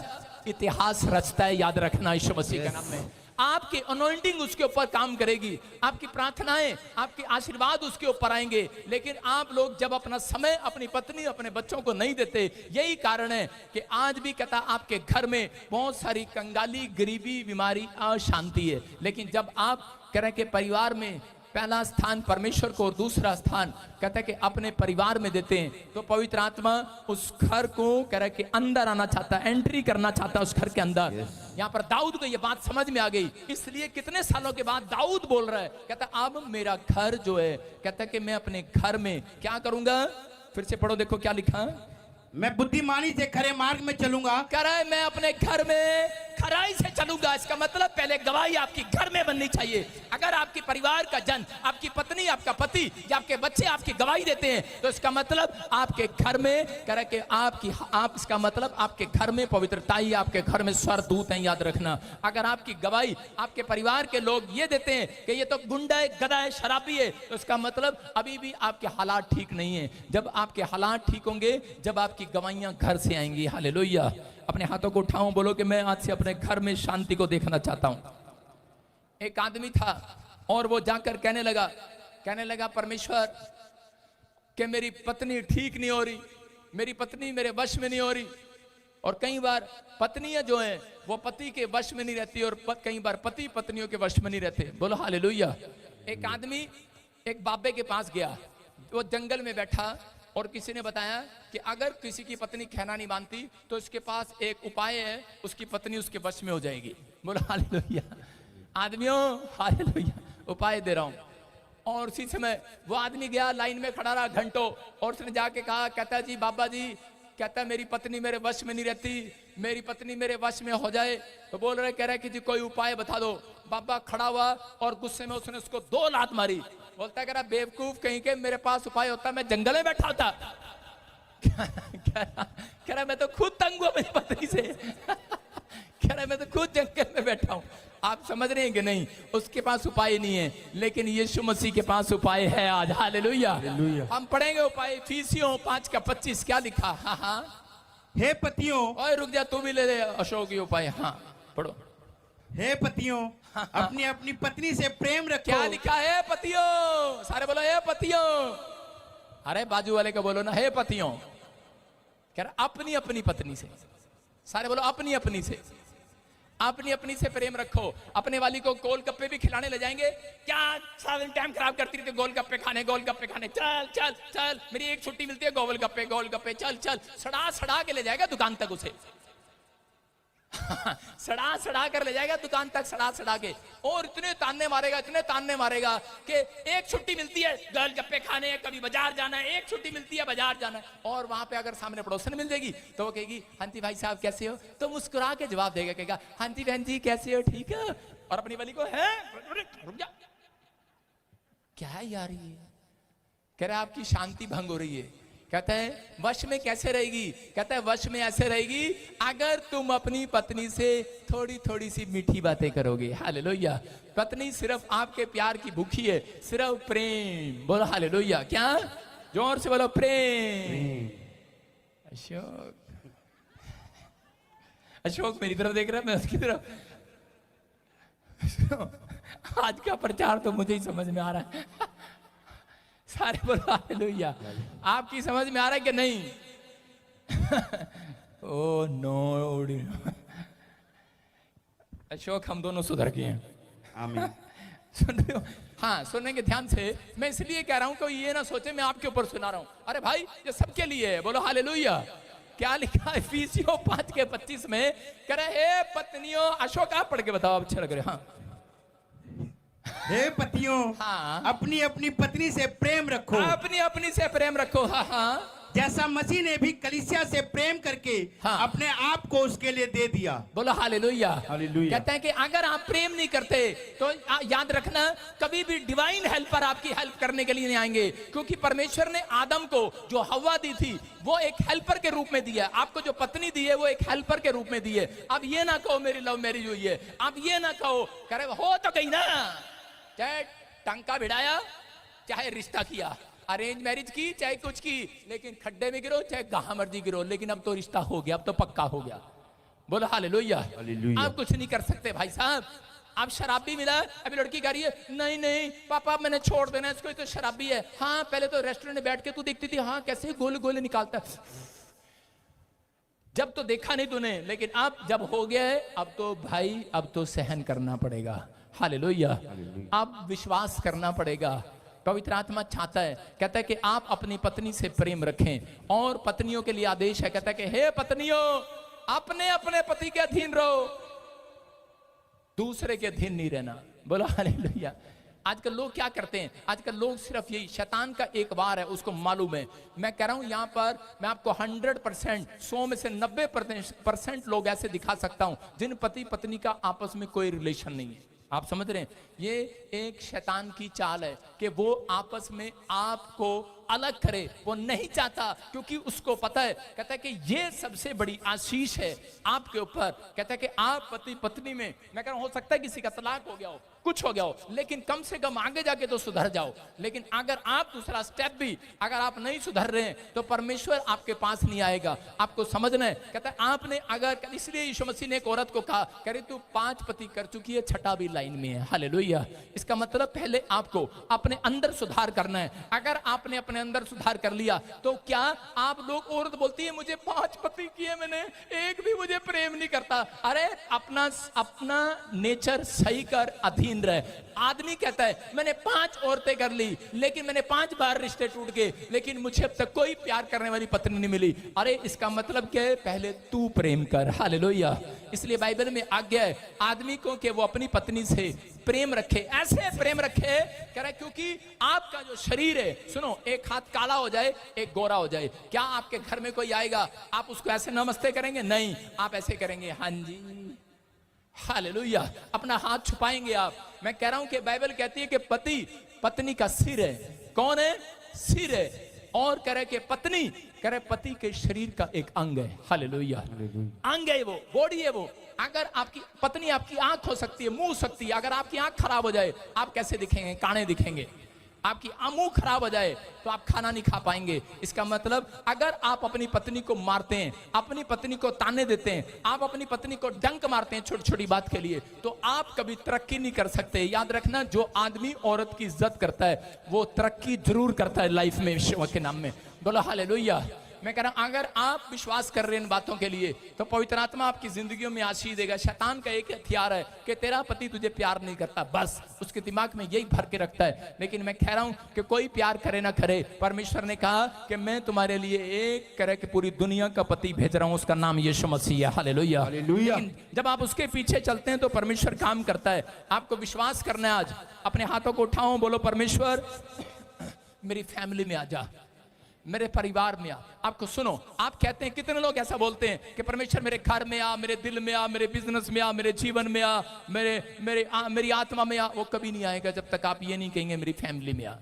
इतिहास रचता है, याद रखना यीशु मसीह के नाम में। आपकी अनॉइंटिंग उसके ऊपर काम करेगी, आपकी प्रार्थनाएं, आपके आशीर्वाद उसके ऊपर आएंगे। लेकिन आप लोग जब अपना समय अपनी पत्नी अपने बच्चों को नहीं देते, यही कारण है कि आज भी कहता आपके घर में बहुत सारी कंगाली, गरीबी, बीमारी, अशांति है। लेकिन जब आप कह रहे कि परिवार में पहला स्थान परमेश्वर को और दूसरा स्थान कहता है कि अपने परिवार में देते हैं, तो पवित्र आत्मा उस घर को कह रहा है कि अंदर आना चाहता है, एंट्री करना चाहता है उस घर के अंदर। यहाँ पर दाऊद को ये बात समझ में आ गई, इसलिए कितने सालों के बाद दाऊद बोल रहा है, कहता अब मेरा घर जो है, कहता है कि मैं अपने घर में क्या करूंगा। फिर से पढ़ो, देखो क्या लिखा, मैं बुद्धिमानी से खरे मार्ग में चलूंगा। कह रहा है मैं अपने घर में खराई से चलूंगा। इसका मतलब पहले गवाही आपकी घर में बननी चाहिए। अगर आपके परिवार का जन, आपकी पत्नी, आपका पति या आपके बच्चे आपकी गवाही देते हैं, तो इसका मतलब आपके घर में कह रहा है कि इसका मतलब आपके घर में पवित्रता ही, आपके घर में स्वर्गदूत हैं, याद रखना। अगर आपकी गवाही आपके परिवार के लोग ये देते हैं कि ये तो गुंडा है, गधा है, शराबी है, तो इसका मतलब अभी भी आपके हालात ठीक नहीं है। जब आपके हालात ठीक होंगे, जब आपकी गवाहियां घर से आएंगी। हालेलुया। अपने हाथों को उठाओ, बोलो कि मैं आज से अपने घर में शांति को देखना चाहता हूं। एक आदमी था और वो जाकर कहने लगा परमेश्वर कि मेरी पत्नी ठीक नहीं हो रही, मेरी पत्नी मेरे वश में नहीं हो रही। और कई बार पत्नियां जो हैं वो पति के वश में नहीं रहती और कई बार पति पत्नियों के वश में नहीं रहते। बोलो हालेलुया। एक आदमी एक बाबे के पास गया, वो जंगल में बैठा और किसी ने बताया कि अगर किसी की पत्नी कहना नहीं मानती तो इसके पास एक उपाय है, उसकी पत्नी उसके वश में हो जाएगी। बोलो हालेलुया। आदमियों हालेलुया, उपाय दे रहा हूं। और उसी समय वो आदमी गया, लाइन में खड़ा रहा घंटों, और उसने जाके कहा, कहता जी बाबा जी, कहता मेरी पत्नी मेरे वश में नहीं रहती, मेरी पत्नी मेरे वश में हो जाए। तो बोल रहे, कह रहे कि जी कोई उपाय बता दो। बाबा खड़ा हुआ और गुस्से में उसने उसको 2 लात मारी। बोलता कह रहा बेवकूफ कहीं के, मेरे पास उपाय होता मैं जंगल में बैठा होता। कह रहा मैं तो खुद तंग हुआ मेरी पत्नी से। कह रहा मैं तो खुद जंगल में बैठा हूं। आप समझ रहे हैं कि नहीं, उसके पास उपाय नहीं है, लेकिन यीशु मसीह के पास उपाय है आज। हालेलुया। हम पढ़ेंगे उपाय, इफिसियों 5:25 क्या लिखा। हाँ, हे पतियों, ओए रुक जा, तू भी ले ले अशोक ये उपाय। हाँ पढ़ो। हे पतियों, अपनी अपनी पत्नी से प्रेम रखो। क्या लिखा है पतियों, सारे बोलो हे पतियों। अरे बाजू वाले को बोलो ना हे पतियों। कह रहा अपनी अपनी पत्नी से, सारे बोलो अपनी अपनी से, अपनी अपनी से प्रेम रखो। अपने वाली को गोलगप्पे भी खिलाने ले जाएंगे, क्या सारा टाइम खराब करती रहती, गोलगप्पे खाने गोलगप्पे खाने, चल चल चल, मेरी एक छुट्टी मिलती है, गोलगप्पे गोलगप्पे, चल चल, सड़ा सड़ा के ले जाएगा दुकान तक उसे। सड़ा सड़ा कर ले जाएगा दुकान तक, सड़ा सड़ा के, और इतने तान्ने मारेगा कि एक छुट्टी मिलती है गोलगप्पे खाने, कभी बाजार जाना है, एक छुट्टी मिलती है बाजार जाना है। और वहां पे अगर सामने पड़ोसन मिल जाएगी तो वो कहेगी हंती भाई साहब कैसे हो, तो मुस्कुरा के जवाब देगा, कहेगा हंती बहन जी कैसे हो, ठीक है। और अपनी वाली को है रुक जा, क्या है यार ये, कह रहा आपकी शांति भंग हो रही है। कहता है वश में कैसे रहेगी, कहता है वश में ऐसे रहेगी अगर तुम अपनी पत्नी से थोड़ी थोड़ी सी मीठी बातें करोगे। हालेलुया। पत्नी सिर्फ आपके प्यार की भूखी है, सिर्फ प्रेम। बोलो हालेलुया। क्या, जोर से बोलो प्रेम। अशोक मेरी तरफ देख रहा है, मैं उसकी तरफ। आज का प्रचार तो मुझे ही समझ में आ रहा है। सारे बोलो हालेलुया। आपकी समझ में आ रहा है कि नहीं? Oh no. अशोक हम दोनों सुधर गए हैं। आमीन। सुन रहे हो? हाँ सुनेंगे ध्यान से। मैं इसलिए कह रहा हूं कि ये ना सोचे मैं आपके ऊपर सुना रहा हूं। अरे भाई ये सबके लिए है। बोलो हालेलुया। क्या लिखा है इफिसियों 5:25 में, कह रहे हे पत्नियों, अशोक आप पढ़ के बताओ, अच्छा लग रहा है। हाँ हे पतियों, हाँ, अपनी अपनी पत्नी से प्रेम रखो। अपनी अपनी से प्रेम रखो। हाँ हाँ, जैसा मसीह ने भी कलीसिया से प्रेम करके हाँ। अपने आप को उसके लिए दे दिया। बोलो हालेलुया। हालेलुया। कहते हैं कि अगर आप प्रेम नहीं करते तो याद रखना कभी भी डिवाइन हेल्पर आपकी हेल्प करने के लिए नहीं आएंगे, क्योंकि परमेश्वर ने आदम को जो हवा दी थी वो एक हेल्पर के रूप में दिया, आपको जो पत्नी दी है वो एक हेल्पर के रूप में दी है। अब ये ना कहो मेरी लव मैरिज हुई है, अब ये ना कहो, करे हो तो कहीं ना, चाहे टंका भिड़ाया चाहे रिश्ता किया, अरेंज मैरिज की चाहे कुछ की, लेकिन खड्डे में गिरो चाहे कहां मर्जी गिरो, लेकिन अब तो रिश्ता हो गया, अब तो पक्का हो गया। बोलो हालेलुया। हालेलुया। आप कुछ नहीं कर सकते भाई साहब। आप शराब भी मिला, अभी लड़की कह रही है नहीं नहीं पापा मैंने छोड़ देना इसको, तो शराबी है। हाँ पहले तो रेस्टोरेंट में बैठ के तू देखती थी, हाँ कैसे गोले गोले निकालता, जब तो देखा नहीं तूने, लेकिन अब जब हो गया है अब तो भाई अब तो सहन करना पड़ेगा। हालेलुया। अब विश्वास करना पड़ेगा। पवित्र आत्मा चाहता है, कहता है कि आप अपनी पत्नी से प्रेम रखें, और पत्नियों के लिए आदेश है, कहता है कि हे पत्नियों अपने अपने पति के अधीन रहो, दूसरे के अधीन नहीं रहना। बोलो हालेलुया। आजकल लोग क्या करते हैं, आजकल लोग सिर्फ यही, शैतान का एक वार है उसको मालूम है। मैं कह रहा हूं यहां पर मैं आपको 100%, 100 में से 90% लोग ऐसे दिखा सकता हूं जिन पति पत्नी का आपस में कोई रिलेशन नहीं है। आप समझ रहे हैं, ये एक शैतान की चाल है कि वो आपस में आपको अलग करे, वो नहीं चाहता, क्योंकि उसको पता है, कहता है कि ये सबसे बड़ी आशीष है आपके ऊपर। कहता है कि आप पति पत्नी में, मैं कह रहा हूं हो सकता है किसी का तलाक हो गया हो, कुछ हो गया हो, लेकिन कम से कम आगे जाके तो सुधर जाओ। लेकिन अगर आप दूसरा स्टेप भी अगर आप नहीं सुधर रहे हैं तो परमेश्वर आपके पास नहीं आएगा, आपको समझना है। कहता है आपने अगर, इसलिए यीशु मसीह ने एक औरत को कहा, कह रही तू 5 पति कर चुकी है, छठा भी लाइन में है। हालेलुया। इसका मतलब पहले आपको अपने अंदर सुधार करना है। अगर आपने अपने अंदर सुधार कर लिया तो क्या आप लोग, औरत बोलती है मुझे 5 पति किए मैंने, एक भी मुझे प्रेम नहीं करता। अरे अपना नेचर सही कर, अधीन रहे। आदमी कहता है मैंने 5 औरतें कर ली, लेकिन मैंने 5 बार रिश्ते टूट गए, लेकिन मुझे अब तक कोई प्यार करने वाली पत्नी नहीं मिली। अरे इसका मतलब क्या है, पहले तू प्रेम कर। हालेलुया। इसलिए बाइबल में आज्ञा है आदमी को कि वो अपनी पत्नी से प्रेम रखे, ऐसे प्रेम रखे, कह रहा क्योंकि आपका जो शरीर है, सुनो, एक हाथ काला हो जाए एक गोरा हो जाए, क्या आपके घर में कोई आएगा आप उसको ऐसे नमस्ते करेंगे? नहीं, आप ऐसे करेंगे हाँ जी। हालेलुया। अपना हाथ छुपाएंगे आप। मैं कह रहा हूं कि बाइबल कहती है कि पति पत्नी का सिर है। कौन है? सिर है। और कह रहे कि पत्नी, कह रहे पति के शरीर का एक अंग है। हालेलुया। अंग है वो, बॉडी है वो। अगर आपकी पत्नी, आपकी आंख हो सकती है, मुंह हो सकती है, अगर आपकी आंख खराब हो जाए आप कैसे दिखेंगे? काने दिखेंगे। आपकी मुंह खराब हो जाए तो आप खाना नहीं खा पाएंगे। इसका मतलब अगर आप अपनी पत्नी को मारते हैं, अपनी पत्नी को ताने देते हैं, आप अपनी पत्नी को डंक मारते हैं छोटी छोटी बात के लिए, तो आप कभी तरक्की नहीं कर सकते। याद रखना, जो आदमी औरत की इज्जत करता है वो तरक्की जरूर करता है लाइफ में, ईश्वर के नाम में। बोलो हालेलुया। मैं कह रहा हूं अगर आप विश्वास कर रहे हैं इन बातों के लिए तो पवित्र आत्मा आपकी जिंदगियों में आशीष देगा। शैतान का एक हथियार है कि तेरा पति तुझे प्यार नहीं करता, बस उसके दिमाग में यही भर के रखता है। लेकिन मैं कह रहा हूं कि कोई प्यार करे ना करे, परमेश्वर ने कहा कि मैं तुम्हारे लिए एक करे कि पूरी दुनिया का पति भेज रहा हूं, उसका नाम यीशु मसीह है। हालेलुया। लेकिन जब आप उसके पीछे चलते हैं तो परमेश्वर काम करता है। आपको विश्वास करना है। आज अपने हाथों को उठाओ, बोलो परमेश्वर मेरी फैमिली में आ जा, मेरे परिवार में आ। आपको सुनो, आप कहते हैं, कितने लोग ऐसा बोलते हैं कि परमेश्वर मेरे घर में आ, मेरे दिल में आ, मेरे बिजनेस में आ, मेरे जीवन में आ, मेरी आत्मा में आ। वो कभी नहीं आएगा जब तक आप ये नहीं कहेंगे मेरी फैमिली में आ।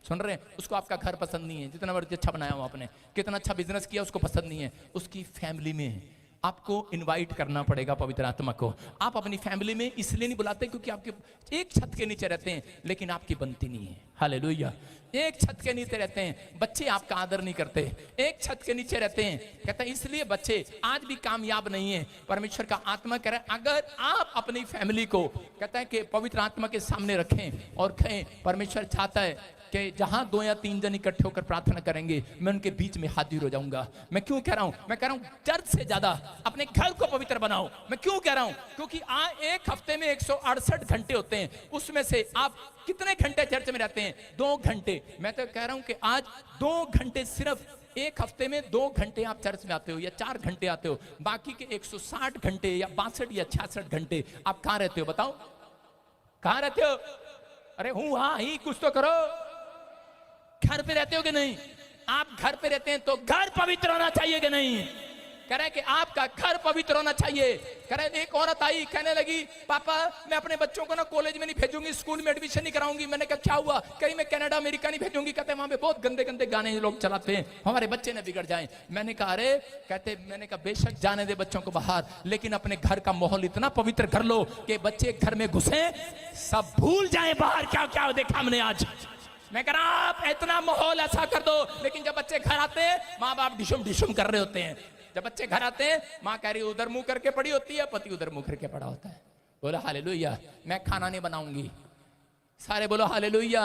सुन रहे हैं? उसको आपका घर पसंद नहीं है, जितना मर्जी अच्छा बनाया हो आपने, कितना अच्छा बिजनेस किया, उसको पसंद नहीं है, उसकी फैमिली में आपको इनवाइट करना पड़ेगा पवित्र आत्मा को। आप अपनी फैमिली में इसलिए नहीं बुलाते क्योंकि आपके एक छत के नीचे रहते हैं लेकिन आपकी बनती नहीं है। हालेलुया। एक छत के नीचे रहते हैं, बच्चे आपका आदर नहीं करते, एक छत के नीचे रहते हैं, कहता है इसलिए बच्चे आज भी कामयाब नहीं है। परमेश्वर का आत्मा कह रहा है अगर आप अपनी फैमिली को, कहता है कि पवित्र आत्मा के सामने रखें और कहें, परमेश्वर चाहता है कि जहां 2 या 3 जन इकट्ठे होकर प्रार्थना करेंगे मैं उनके बीच में हाजिर हो जाऊंगा। मैं क्यों कह रहा हूं? मैं कह रहा हूं चर्च से ज्यादा अपने घर को पवित्र बनाओ। मैं क्यों कह रहा हूं? क्योंकि एक हफ्ते में 168 घंटे होते हैं, उसमें से आप कितने घंटे चर्च में रहते हैं? 2 घंटे। मैं तो कह रहा हूं कि आज 2 घंटे, सिर्फ एक हफ्ते में 2 घंटे आप चर्च में आते हो या 4 घंटे आते हो, बाकी के 160 घंटे या 62 या 66 घंटे आप कहां रहते हो? बताओ कहां रहते हो? अरे हूं, हाँ ही कुछ तो करो। घर पे रहते हो कि नहीं? आप घर पे रहते हैं तो घर पवित्र होना चाहिए कि नहीं? कह रहे हैं कि आपका घर पवित्र होना चाहिए। कह रहे हैं एक औरत आई, कहने लगी पापा मैं अपने बच्चों को ना कॉलेज में नहीं भेजूंगी, स्कूल में एडमिशन नहीं कराऊंगी। मैंने कहा क्या हुआ? कहीं मैं कनाडा अमेरिका नहीं भेजूंगी। कहते वहां पे बहुत गंदे गंदे गाने लोग चलाते हैं, हमारे बच्चे न बिगड़ जाएं। मैंने कहा अरे, कहते मैंने कहा बेशक जाने दे बच्चों को बाहर, लेकिन अपने घर का माहौल इतना पवित्र कर लो कि बच्चे घर में घुसे सब भूल जाए बाहर क्या क्या देखा हमने आज। मैं कह रहा आप इतना माहौल ऐसा कर दो, लेकिन जब बच्चे घर आते हैं माँ बाप डिशुम डिशुम कर रहे होते हैं। जब बच्चे घर आते हैं माँ कह रही उधर मुंह करके पड़ी होती है, पति उधर मुंह करके पड़ा होता है। बोलो हालेलुया। मैं खाना नहीं बनाऊंगी। सारे बोलो हालेलुया।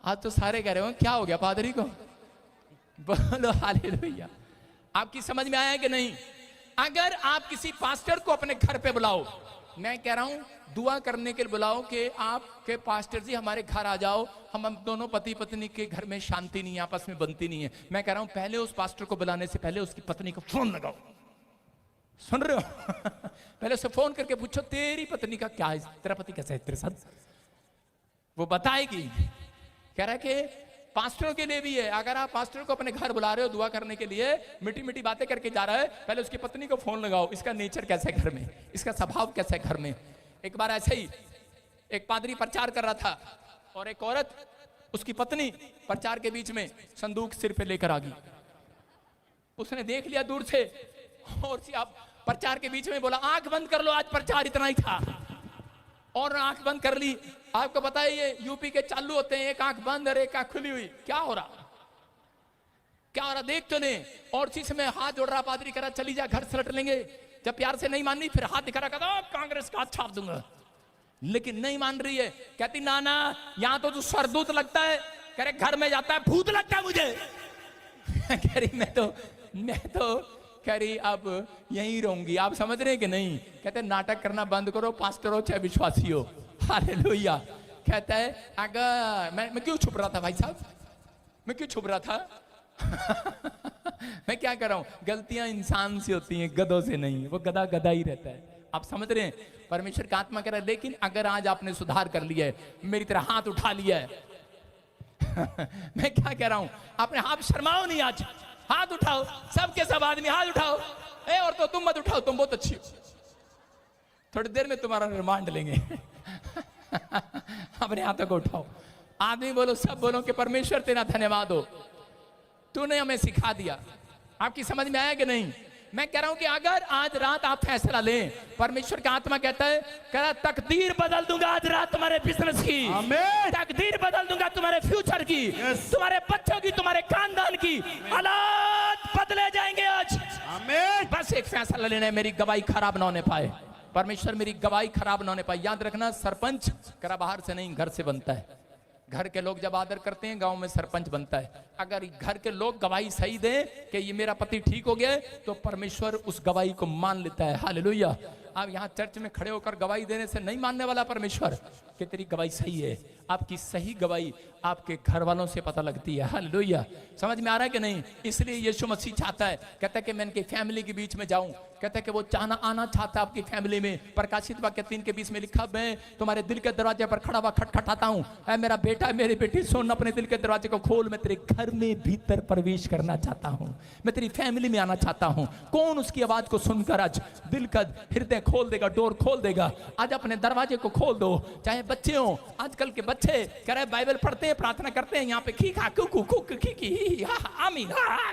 आज तो सारे कह रहे हो क्या हो गया पादरी को? बोलो हालेलुया। आपकी समझ में आया कि नहीं? अगर आप किसी पास्टर को अपने घर पे बुलाओ, मैं कह रहा हूं दुआ करने के लिए बुलाओ कि आपके पास्टर जी हमारे घर आ जाओ, हम दोनों पति पत्नी के घर में शांति नहीं है, आपस में बनती नहीं है। मैं कह रहा हूं पहले उस पास्टर को बुलाने से पहले उसकी पत्नी को फोन लगाओ। सुन रहे हो? पहले उसे फोन करके पूछो तेरी पत्नी का क्या है, तेरा पति कैसा है तेरे साथ, वो बताएगी। कह रहा है कि पास्टरों के लिए भी है, अगर आप पास्टर को अपने घर बुला रहे हो दुआ करने के लिए, मीठी मीठी बातें करके जा रहा है, पहले उसकी पत्नी को फोन लगाओ, इसका नेचर कैसा है घर में, इसका स्वभाव कैसा है घर में। एक बार ऐसे ही एक पादरी प्रचार कर रहा था और एक औरत उसकी पत्नी प्रचार के बीच में संदूक सिर पे लेकर आ गई। उसने देख लिया दूर से और आप प्रचार के बीच में बोला आंख बंद कर लो, आज प्रचार इतना ही था, और आंख बंद कर ली। आपको पता है ये यूपी के चालू होते हैं, एक आंख बंद और एक आंख खुली हुई। क्या हो रहा, क्या हो रहा देख तो नहीं। और चीज में हाथ जोड़ रहा पादरी, करा चली जा घर सलट लेंगे। जब प्यार से नहीं माननी फिर हाथ दिखा रहा, कहता कांग्रेस का छाप दूंगा, लेकिन नहीं मान रही है। कहती ना ना यहां तो तू सरदूत लगता है, कह रहे घर में जाता है भूत लगता है मुझे। कह रही मैं तो कह रही अब यहीं रहूंगी। आप समझ रहे हैं कि नहीं? कहते नाटक करना बंद करो, पास्टर हो चाहे विश्वासी हो। हालेलुया। कहता है अगर मैं क्यों छुप रहा था भाई साहब, मैं क्यों छुप रहा था? मैं क्या कर रहा हूं? गलतियां इंसान से होती हैं, गधों से नहीं। वो गधा गधा ही रहता है। आप समझ रहे हैं? परमेश्वर का आत्मा कह रहा है लेकिन अगर आज आपने सुधार कर लिया है, मेरी तरह हाथ उठा लिया है मैं क्या कह रहा हूं, आपने हाथ शर्माओ नहीं, आज हाथ उठाओ, सबके सब आदमी हाथ उठाओ। और तो तुम मत उठाओ, तुम बहुत अच्छी हो, थोड़ी देर में तुम्हारा रिमांड लेंगे अपने हाथों को उठाओ। आदमी बोलो, सब बोलो कि परमेश्वर तेरा धन्यवाद हो, तूने हमें सिखा दिया। आपकी समझ में आया कि नहीं? मैं कह रहा हूं कि अगर आज रात आप फैसला लें, परमेश्वर का आत्मा कहता है, कह रहा तकदीर बदल दूंगा आज रात तुम्हारे बिजनेस की, तकदीर बदल दूंगा तुम्हारे फ्यूचर की, तुम्हारे बच्चों की, तुम्हारे खानदान की, हालात बदले जाएंगे आज। बस एक फैसला लेना है, मेरी गवाही खराब ना होने पाए। परमेश्वर मेरी गवाही खराब ना होने पाए। याद रखना, सरपंच करा बाहर से नहीं, घर से बनता है। घर के लोग जब आदर करते हैं, गांव में सरपंच बनता है। अगर घर के लोग गवाही सही दें कि ये मेरा पति ठीक हो गया है, तो परमेश्वर उस गवाही को मान लेता है। हालेलुया। आप यहाँ चर्च में खड़े होकर गवाही देने से नहीं मानने वाला परमेश्वर कि तेरी गवाही सही है। आपकी सही गवाही आपके घर वालों से पता लगती है। हालेलुया। समझ में आ रहा है कि नहीं? इसलिए यीशु मसीह चाहता है, कहता है कि मैं इनकी फैमिली के बीच में जाऊं। कहता है कि वो आना चाहता है आपकी फैमिली में। प्रकाशित वाक्य 3:20 में लिखा, मैं तुम्हारे दिल के दरवाजे पर खड़ा हुआ खटखटाता हूं, ऐ मेरा बेटा मेरी बेटी सुन, अपने दिल के दरवाजे को खोल, मैं तेरे घर में भीतर प्रवेश करना चाहता हूं, मैं तेरी फैमिली में आना चाहता हूं। कौन उसकी आवाज को सुनकर आज दिल का हृदय खोल देगा, डोर खोल देगा? आज अपने दरवाजे को खोल दो। चाहे बच्चे हो, आजकल के बच्चे कह रहे बाइबल पढ़ते हैं, प्रार्थना करते हैं, यहाँ पे खी खा कुकू कुक खी खी आमीन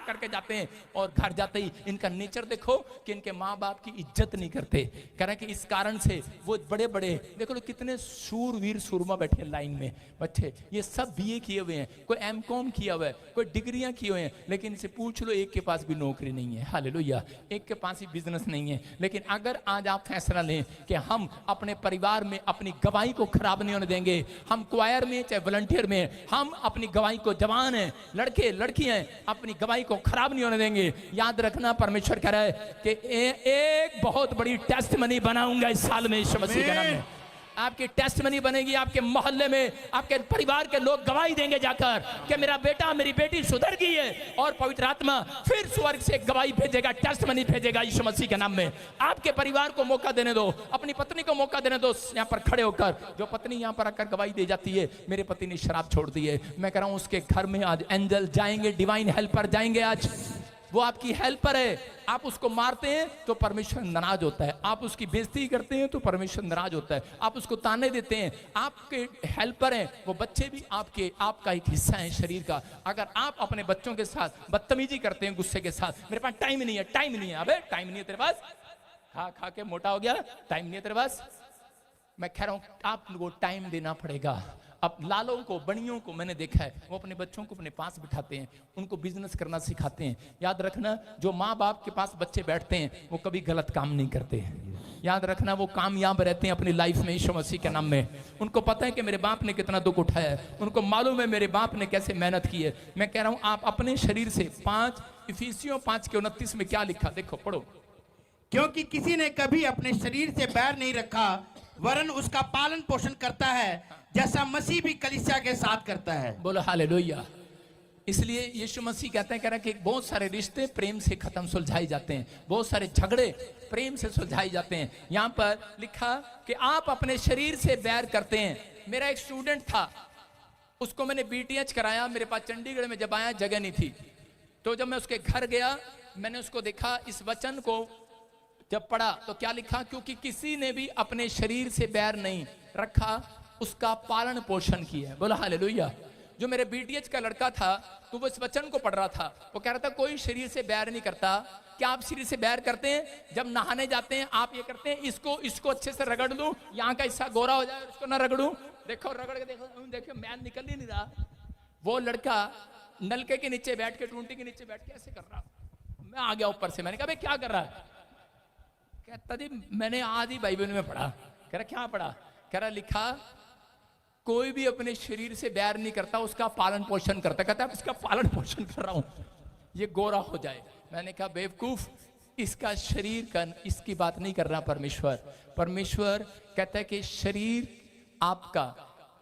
करके जाते हैं, और घर जाते ही इनका नेचर देखो कि इनके माँ बाप की इज्जत नहीं करते। कह रहे कि इस कारण से वो बड़े बड़े देखो कितने शूरवीर सूरमा बैठे हैं लाइन में बच्चे, ये सब बीए किए हुए हैं, कोई एमकॉम किया हुआ है, कोई डिग्रियां किए हुए हैं, लेकिन इसे पूछ लो एक के पास भी नौकरी नहीं है। हालेलुया। एक के पास ही बिजनेस नहीं है। लेकिन अगर आज आप फैसला लें कि हम अपने परिवार में अपनी गवाही को खराब नहीं होने देंगे, हम क्वायर में चाहे वॉलंटियर में हम अपनी गवाही को, जवान हैं, लड़के लड़कियां अपनी गवाही को खराब नहीं होने देंगे। याद रखना, परमेश्वर कह रहा है कि एक बहुत बड़ी टेस्टमनी बनाऊंगा इस साल में यीशु मसीह के नाम में। आपकी टेस्टमनी बनेगी, आपके मोहल्ले में आपके परिवार के लोग गवाही देंगे जाकर कि मेरा बेटा मेरी बेटी सुधर गई है, और पवित्र आत्मा फिर स्वर्ग से गवाही भेजेगा, टेस्टमनी भेजेगा यीशु मसीह के नाम में। आपके परिवार को मौका देने दो, अपनी पत्नी को मौका देने दो, यहाँ पर खड़े होकर। जो पत्नी यहाँ पर आकर गवाही दे जाती है मेरे पति ने शराब छोड़ दी है, मैं कह रहा हूँ उसके घर में आज एंजल जाएंगे, डिवाइन हेल्पर जाएंगे। आज वो आपकी हेल्पर है। आप उसको मारते हैं तो परमेश्वर नाराज होता है, आप उसकी बेइज्जती करते हैं तो परमेश्वर नाराज होता है, आप उसको ताने देते हैं, आपके हेल्पर हैं। वो बच्चे भी आपका एक हिस्सा है शरीर का। अगर आप अपने बच्चों के साथ बदतमीजी करते हैं गुस्से के साथ, मेरे पास टाइम नहीं है, टाइम नहीं है, अबे टाइम नहीं है तेरे पास, खा के मोटा हो गया, टाइम नहीं है तेरे पास। मैं कह रहा हूं आपको टाइम देना पड़ेगा। अब लालों को, बनियों को मैंने देखा है, वो अपने बच्चों को अपने पास बिठाते हैं, उनको बिजनेस करना सिखाते हैं। याद रखना, जो माँ बाप के पास बच्चे बैठते हैं वो कभी गलत काम नहीं करते हैं। याद रखना, वो कामयाब रहते हैं अपनी लाइफ में यीशु मसीह के नाम में। उनको पता है कि मेरे बाप ने कितना दुख उठाया है, उनको मालूम है मेरे बाप ने कैसे मेहनत की है। मैं कह रहा हूँ आप अपने शरीर से इफिसियों 5:29 में क्या लिखा, देखो पढ़ो। क्योंकि किसी ने कभी अपने शरीर से बैर नहीं रखा, वरन उसका पालन पोषण करता है, जैसा मसीह भी कलीसिया के साथ करता है। बोलो हालेलुया। इसलिए यीशु मसीह कहते हैं, कह रहा है कि बहुत सारे रिश्ते प्रेम से खत्म सुलझाए जाते हैं, बहुत सारे झगड़े प्रेम से सुलझाए जाते हैं। यहाँ पर लिखा कि आप अपने शरीर से बैर करते हैं। मेरा एक स्टूडेंट था, उसको मैंने बीटीएच कराया, मेरे पास चंडीगढ़ में जब आया जगह नहीं थी, तो जब मैं उसके घर गया मैंने उसको देखा, इस वचन को जब पढ़ा तो क्या लिखा, क्योंकि किसी ने भी अपने शरीर से बैर नहीं रखा, उसका पालन पोषण किया है। बोला हालेलुया। जो मेरे बीटीएच का लड़का था तो वो इस वचन को पढ़ रहा था, वो कह रहा था कोई शरीर से बैर नहीं करता। क्या आप शरीर से बैर करते हैं? जब नहाने जाते हैं आप ये करते हैं, इसको अच्छे से रगड़ लूं, यहाँ का हिस्सा गोरा हो जाए, इसको ना रगड़ूं, देखो रगड़ के देखो मैन निकल ही नहीं रहा। वो लड़का नलके के नीचे बैठ के, टूंटी के नीचे बैठ के ऐसे कर रहा। मैं आ गया ऊपर से, मैंने कहा भाई क्या कर रहा है? कहता जी मैंने आज ही बाइबल में पढ़ा। कह रहा क्या पढ़ा? कह रहा लिखा कोई भी अपने शरीर से बैर नहीं करता, उसका पालन पोषण करता। कहता है इसका पालन पोषण कर रहा हूं ये गोरा हो जाए। मैंने कहा बेवकूफ, इसका शरीर का इसकी बात नहीं कर रहा परमेश्वर। परमेश्वर कहता है कि शरीर आपका,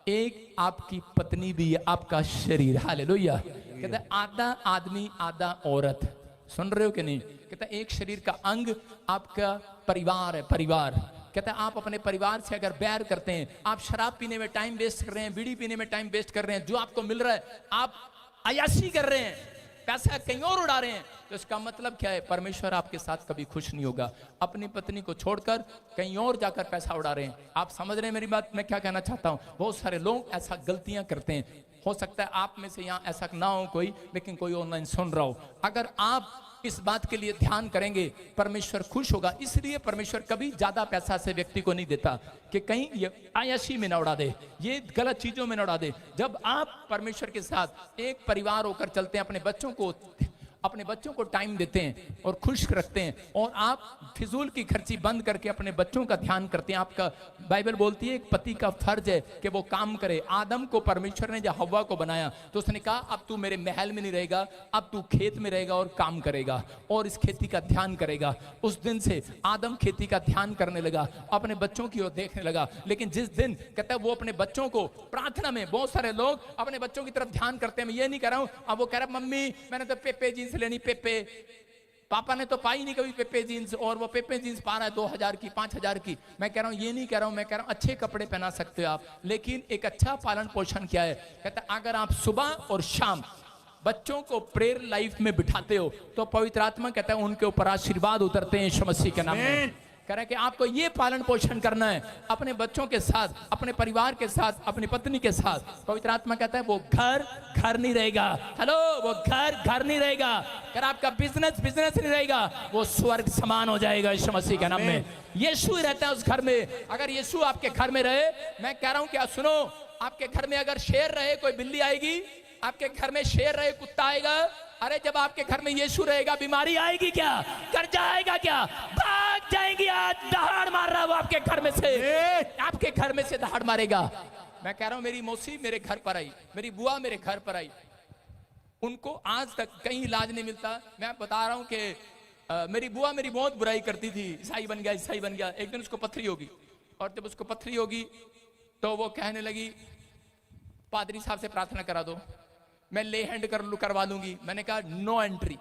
एक आपकी पत्नी भी है आपका शरीर। हालेलुया। कहता है आधा आदमी आधा औरत। सुन रहे हो कि नहीं? कहता है एक शरीर का अंग आपका परिवार है, परिवार। कहता है आप अपने परिवार से अगर बैर करते हैं, आप शराब पीने में टाइम वेस्ट कर रहे हैं, बीड़ी पीने में टाइम वेस्ट कर रहे हैं, जो आपको मिल रहा है आप अयाशी कर रहे हैं, पैसा कहीं और उड़ा रहे हैं, तो इसका मतलब क्या है? परमेश्वर आपके साथ कभी खुश नहीं होगा। अपनी पत्नी को छोड़कर कहीं और जाकर पैसा उड़ा रहे हैं। आप समझ रहे हैं मेरी बात? मैं क्या कहना चाहता हूं, बहुत सारे लोग ऐसा गलतियां करते हैं। हो सकता है आप में से यहाँ ऐसा ना हो कोई, लेकिन कोई ऑनलाइन सुन रहा हो। अगर आप इस बात के लिए ध्यान करेंगे परमेश्वर खुश होगा। इसलिए परमेश्वर कभी ज्यादा पैसा से व्यक्ति को नहीं देता कि कहीं ये आयाशी में ना उड़ा दे, ये गलत चीजों में ना उड़ा दे। जब आप परमेश्वर के साथ एक परिवार होकर चलते हैं, अपने बच्चों को टाइम देते हैं और खुश रखते हैं, और आप फिजूल की खर्ची बंद करके अपने बच्चों का ध्यान करते हैं। आपका बाइबल बोलती है एक पति का फर्ज है कि वो काम करे। आदम को परमेश्वर ने जब हव्वा को बनाया तो उसने कहा अब तू मेरे महल में नहीं रहेगा, अब तू खेत में रहेगा और काम करेगा और इस खेती का ध्यान करेगा। उस दिन से आदम खेती का ध्यान करने लगा, अपने बच्चों की ओर देखने लगा। लेकिन जिस दिन कहता है वो अपने बच्चों को प्रार्थना में, बहुत सारे लोग अपने बच्चों की तरफ ध्यान करते हैं, मैं ये नहीं कह रहा हूं। अब वो कह रहा मम्मी मैंने तो पेपे जींस लेनी, पेपे पापा ने तो पाई नहीं कभी पेपे जीन्स, और वो पेपे जीन्स पा रहा है 2000 की 5000 की। मैं कह रहा हूं ये नहीं कह रहा हूं, मैं कह रहा हूं अच्छे कपड़े पहना सकते हो आप, लेकिन एक अच्छा पालन पोषण क्या है? कहता है अगर आप सुबह और शाम बच्चों को प्रेयर लाइफ में बिठाते हो तो पवित्र आत्मा कहता है उनके ऊपर आशीर्वाद उतरते हैं यीशु मसीह के नाम में। कह रहा है कि आपको ये पालन पोषण करना है अपने बच्चों के साथ, अपने परिवार के साथ, अपनी पत्नी के साथ। पवित्र आत्मा कहता है वो घर नहीं रहेगा। हेलो, वो घर नहीं रहेगा। अगर आपका बिजनेस नहीं रहेगा, वो स्वर्ग समान हो जाएगा यीशु मसीह के नाम में। यीशु ही रहता है उस घर में। अगर यीशु आपके घर में रहे, मैं कह रहा हूं क्या सुनो, आपके घर में अगर शेर रहे कोई बिल्ली आएगी, आपके घर में शेर रहे कुत्ता आएगा। अरे जब आपके घर में यीशु रहेगा बीमारी आएगी क्या? कर्जा आएगा क्या? भाग जाएंगी। आज दहाड़ मार रहा है वो आपके घर में से, आपके घर में से दहाड़ मारेगा। मैं कह रहा हूं मेरी मौसी मेरे घर पर आई, मेरी बुआ मेरे घर पर आई, उनको आज तक कहीं इलाज नहीं मिलता। मैं बता रहा हूं कि मेरी बुआ मेरी बहुत बुराई करती थी, ईसाई बन गया। एक दिन उसको पथरी होगी और जब उसको पथरी होगी तो वो कहने लगी पादरी साहब से प्रार्थना करा दो, मैं ले हैंड करवा लूंगी। मैंने कहा नो एंट्री।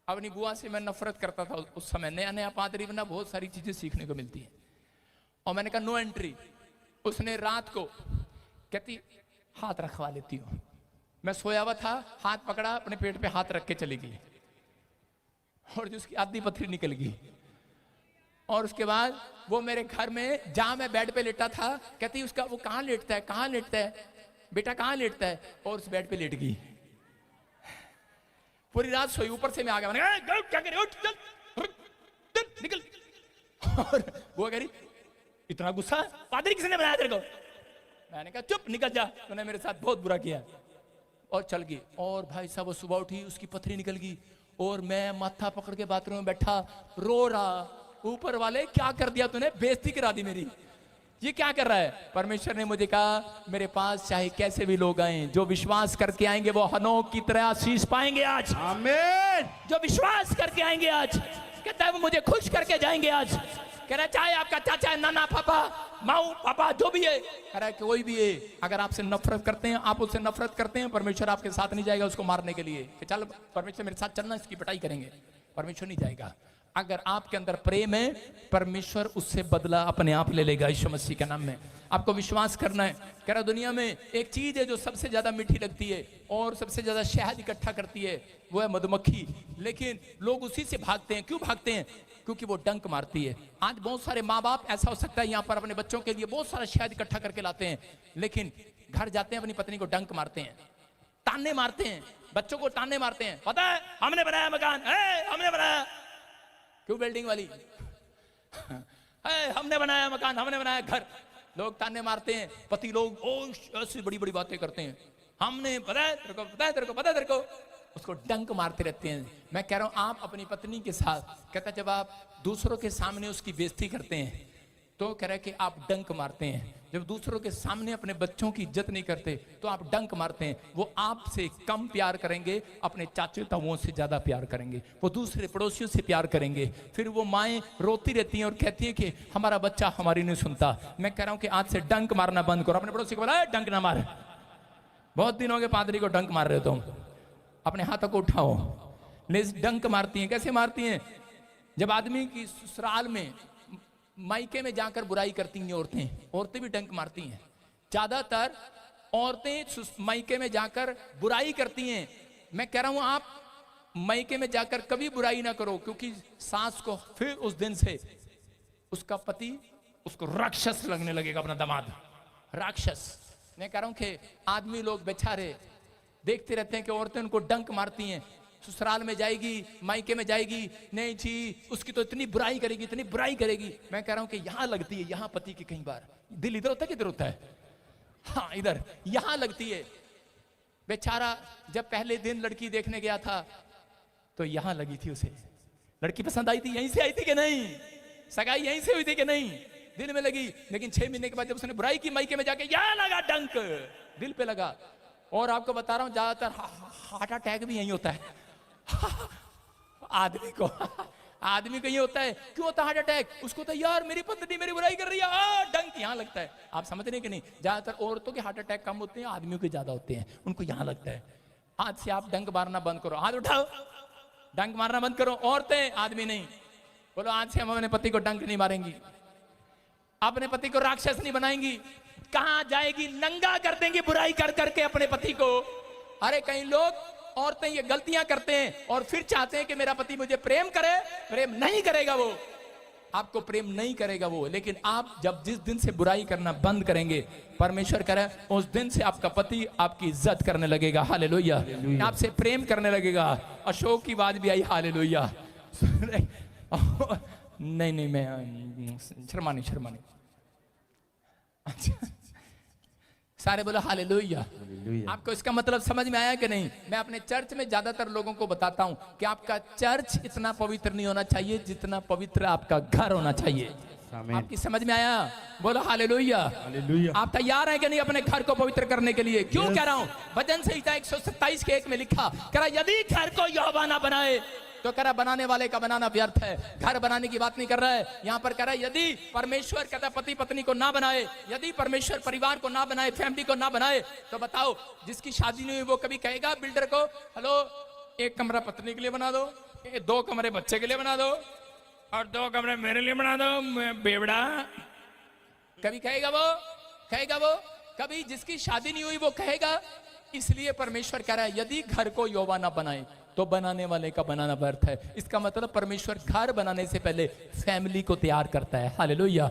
अपनी बुआ से मैं नफरत करता था उस समय, नया नया पादरी बना, बहुत सारी चीजें सीखने को मिलती हैं, और मैंने कहा नो एंट्री। उसने रात को कहती हाथ रखवा लेती हूँ। मैं सोया हुआ था, हाथ पकड़ा, अपने पेट पे हाथ रख के चली गई और जिसकी आधी पथरी निकल गई। और उसके बाद वो मेरे घर में, जहां मैं बेड पे लेटा था, कहती उसका वो कहाँ लेटता है, कहाँ लेटता है बेटा, कहाँ लेटता है, और उस बेड पे लेट गई। पूरी रात सोई, ऊपर से मैं आ गया, मैंने कहा क्या करे, उठ चल निकल। और वो कह रही इतना गुस्सा पादरी किसने बनाया तेरे को। मैंने कहा चुप, निकल जा, तूने मेरे साथ बहुत बुरा किया, और चल गई। और भाई साहब वो सुबह उठी, उसकी पथरी निकल गई, और मैं माथा पकड़ के बाथरूम में बैठा रो रहा, ऊपर वाले क्या कर दिया तूने, बेइज्जती करा दी मेरी, ये क्या कर रहा है। परमेश्वर ने मुझे कहा मेरे पास चाहे कैसे भी लोग आए, जो विश्वास करके आएंगे वो हनोक की तरह आशीष पाएंगे आज। आमीन। जो विश्वास करके आएंगे आज, कहता है वो मुझे खुश करके जाएंगे आज। कह रहा है चाहे आपका चाचा है, नाना, पापा, माऊ, पापा, जो भी है, कह रहा है कोई भी है, अगर आपसे नफरत करते हैं, आप उससे नफरत करते हैं, परमेश्वर आपके साथ नहीं जाएगा उसको मारने के लिए कि चल परमेश्वर मेरे साथ चलना, इसकी पिटाई करेंगे, परमेश्वर नहीं जाएगा। अगर आपके अंदर प्रेम है, परमेश्वर उससे बदला अपने आप ले लेगा यीशु मसीह के नाम में। आपको विश्वास करना है। कह रहा दुनिया में एक चीज है जो सबसे ज्यादा मीठी लगती है और सबसे ज्यादा शहद इकट्ठा करती है, वो है मधुमक्खी। लेकिन लोग उसी से भागते हैं। क्यों भागते हैं? क्योंकि वो डंक मारती है। आज बहुत सारे माँ बाप, ऐसा हो सकता है यहाँ पर अपने बच्चों के लिए बहुत सारा शहद इकट्ठा करके लाते हैं, लेकिन घर जाते हैं अपनी पत्नी को डंक मारते हैं, ताने मारते हैं, बच्चों को ताने मारते हैं। पता है हमने बनाया मकान, हमने बनाया, क्यों बिल्डिंग वाली हमने बनाया मकान, हमने बनाया घर। लोग ताने मारते हैं, पति लोग ओ ऐसी बड़ी बड़ी बातें करते हैं, हमने पता है तेरे को, पता है तेरे को, पता है तेरे को, उसको डंक मारते रहते हैं। मैं कह रहा हूं आप अपनी पत्नी के साथ, कहता जब आप दूसरों के सामने उसकी बेइज्जती करते हैं तो कह रहा है कि आप डंक मारते हैं। जब दूसरों के सामने अपने बच्चों की इज्जत नहीं करते तो आप डंक मारते हैं। वो आपसे कम प्यार करेंगे, अपने चाचे ताऊओं से ज्यादा प्यार करेंगे, वो दूसरे पड़ोसियों से प्यार करेंगे। फिर वो माएँ रोती रहती हैं और कहती हैं कि हमारा बच्चा हमारी नहीं सुनता। मैं कह रहा हूं कि आज से डंक मारना बंद करो। अपने पड़ोसी को बोला डंक ना मार, बहुत दिन हो गए पादरी को डंक मार रहे हो, अपने हाथों को उठाओ। डंक मारती हैं, कैसे मारती हैं? जब आदमी की ससुराल में, मायके में जाकर बुराई करती हैं औरतें भी डंक मारती हैं। ज्यादातर औरतें मायके में जाकर बुराई करती हैं। मैं कह रहा हूं आप मायके में जाकर कभी बुराई ना करो, क्योंकि सास को फिर उस दिन से उसका पति उसको राक्षस लगने लगेगा, अपना दामाद राक्षस। मैं कह रहा हूं कि आदमी लोग बेचारे देखते रहते हैं कि औरतें उनको डंक मारती हैं। ससुराल में जाएगी, मायके में जाएगी, नहीं जी उसकी तो इतनी बुराई करेगी, इतनी बुराई करेगी। मैं कह रहा हूं कि यहां लगती है, यहां पति की कई बार दिल इधर होता है, किधर होता है? हाँ इधर, यहां लगती है। बेचारा जब पहले दिन लड़की देखने गया था तो यहां लगी थी उसे। लड़की पसंद आई थी, यहीं से आई थी कि नहीं? सगाई यहीं से हुई थी कि नहीं? दिल में लगी। लेकिन 6 महीने के बाद जब उसने बुराई की, मायके में जाके यहां लगा डंक, दिल पे लगा। और आपको बता रहा हूं ज्यादातर हार्ट अटैक भी यही होता है आदमी को ये होता है। क्यों होता है हार्ट अटैक? उसको तो यार मेरी पत्नी मेरी बुराई कर रही है, डंक यहाँ लगता है। आप समझ रहे कि नहीं? ज्यादातर औरतों के हार्ट अटैक कम होते हैं, आदमियों के ज्यादा होते हैं, उनको यहाँ लगता है। आज से आप डंक मारना बंद करो, हाथ उठाओ, डंक मारना बंद करो। औरतें, आदमी नहीं। बोलो आज से हम अपने पति को डंक नहीं मारेंगी, अपने पति को राक्षस नहीं बनाएंगी। कहां जाएगी? नंगा कर देंगी बुराई कर करके अपने पति को। अरे कई लोग, औरतें ये गलतियां करते हैं और फिर चाहते हैं कि मेरा पति मुझे प्रेम करे। प्रेम नहीं करेगा वो, आपको प्रेम नहीं करेगा वो। लेकिन आप जब जिस दिन से बुराई करना बंद करेंगे, परमेश्वर करे उस दिन से आपका पति आपकी इज्जत करने लगेगा। हालेलुया। आपसे प्रेम करने लगेगा। अशोक की बात भी आई, हालेलुया। नहीं मैं शर्मानी। अच्छा, सारे बोलो हालेलुया। आपको इसका मतलब समझ में आया कि नहीं? मैं अपने चर्च में ज्यादातर लोगों को बताता हूं कि आपका चर्च इतना पवित्र नहीं होना चाहिए जितना पवित्र आपका घर होना चाहिए। आपकी समझ में आया? बोलो हालेलुया। आप तैयार हैं कि नहीं अपने घर को पवित्र करने के लिए? क्यों कह रहा हूं? भजन संहिता 127 के 1 में लिखा, कह रहा यदि घर को यहोवा ना बनाए तो कह रहा बनाने वाले का बनाना व्यर्थ है। घर बनाने की बात नहीं कर रहा है, यहां पर कह रहा है यदि परमेश्वर कहता है पति पत्नी को ना बनाए, यदि परमेश्वर परिवार को ना बनाए, फैमिली को ना बनाए, तो बताओ जिसकी शादी नहीं हुई वो कभी कहेगा बिल्डर को हेलो एक कमरा पत्नी के लिए बना दो, 2 कमरे बच्चे के लिए बना दो और 2 कमरे मेरे लिए बना दो बेवड़ा? कभी कहेगा वो? कहेगा वो? कभी जिसकी शादी नहीं हुई वो कहेगा? इसलिए परमेश्वर कह रहा है यदि घर को यहोवा ना बनाए तो बनाने वाले का बनाना व्यर्थ है। इसका मतलब परमेश्वर घर बनाने से पहले फैमिली को तैयार करता है। हालेलुया।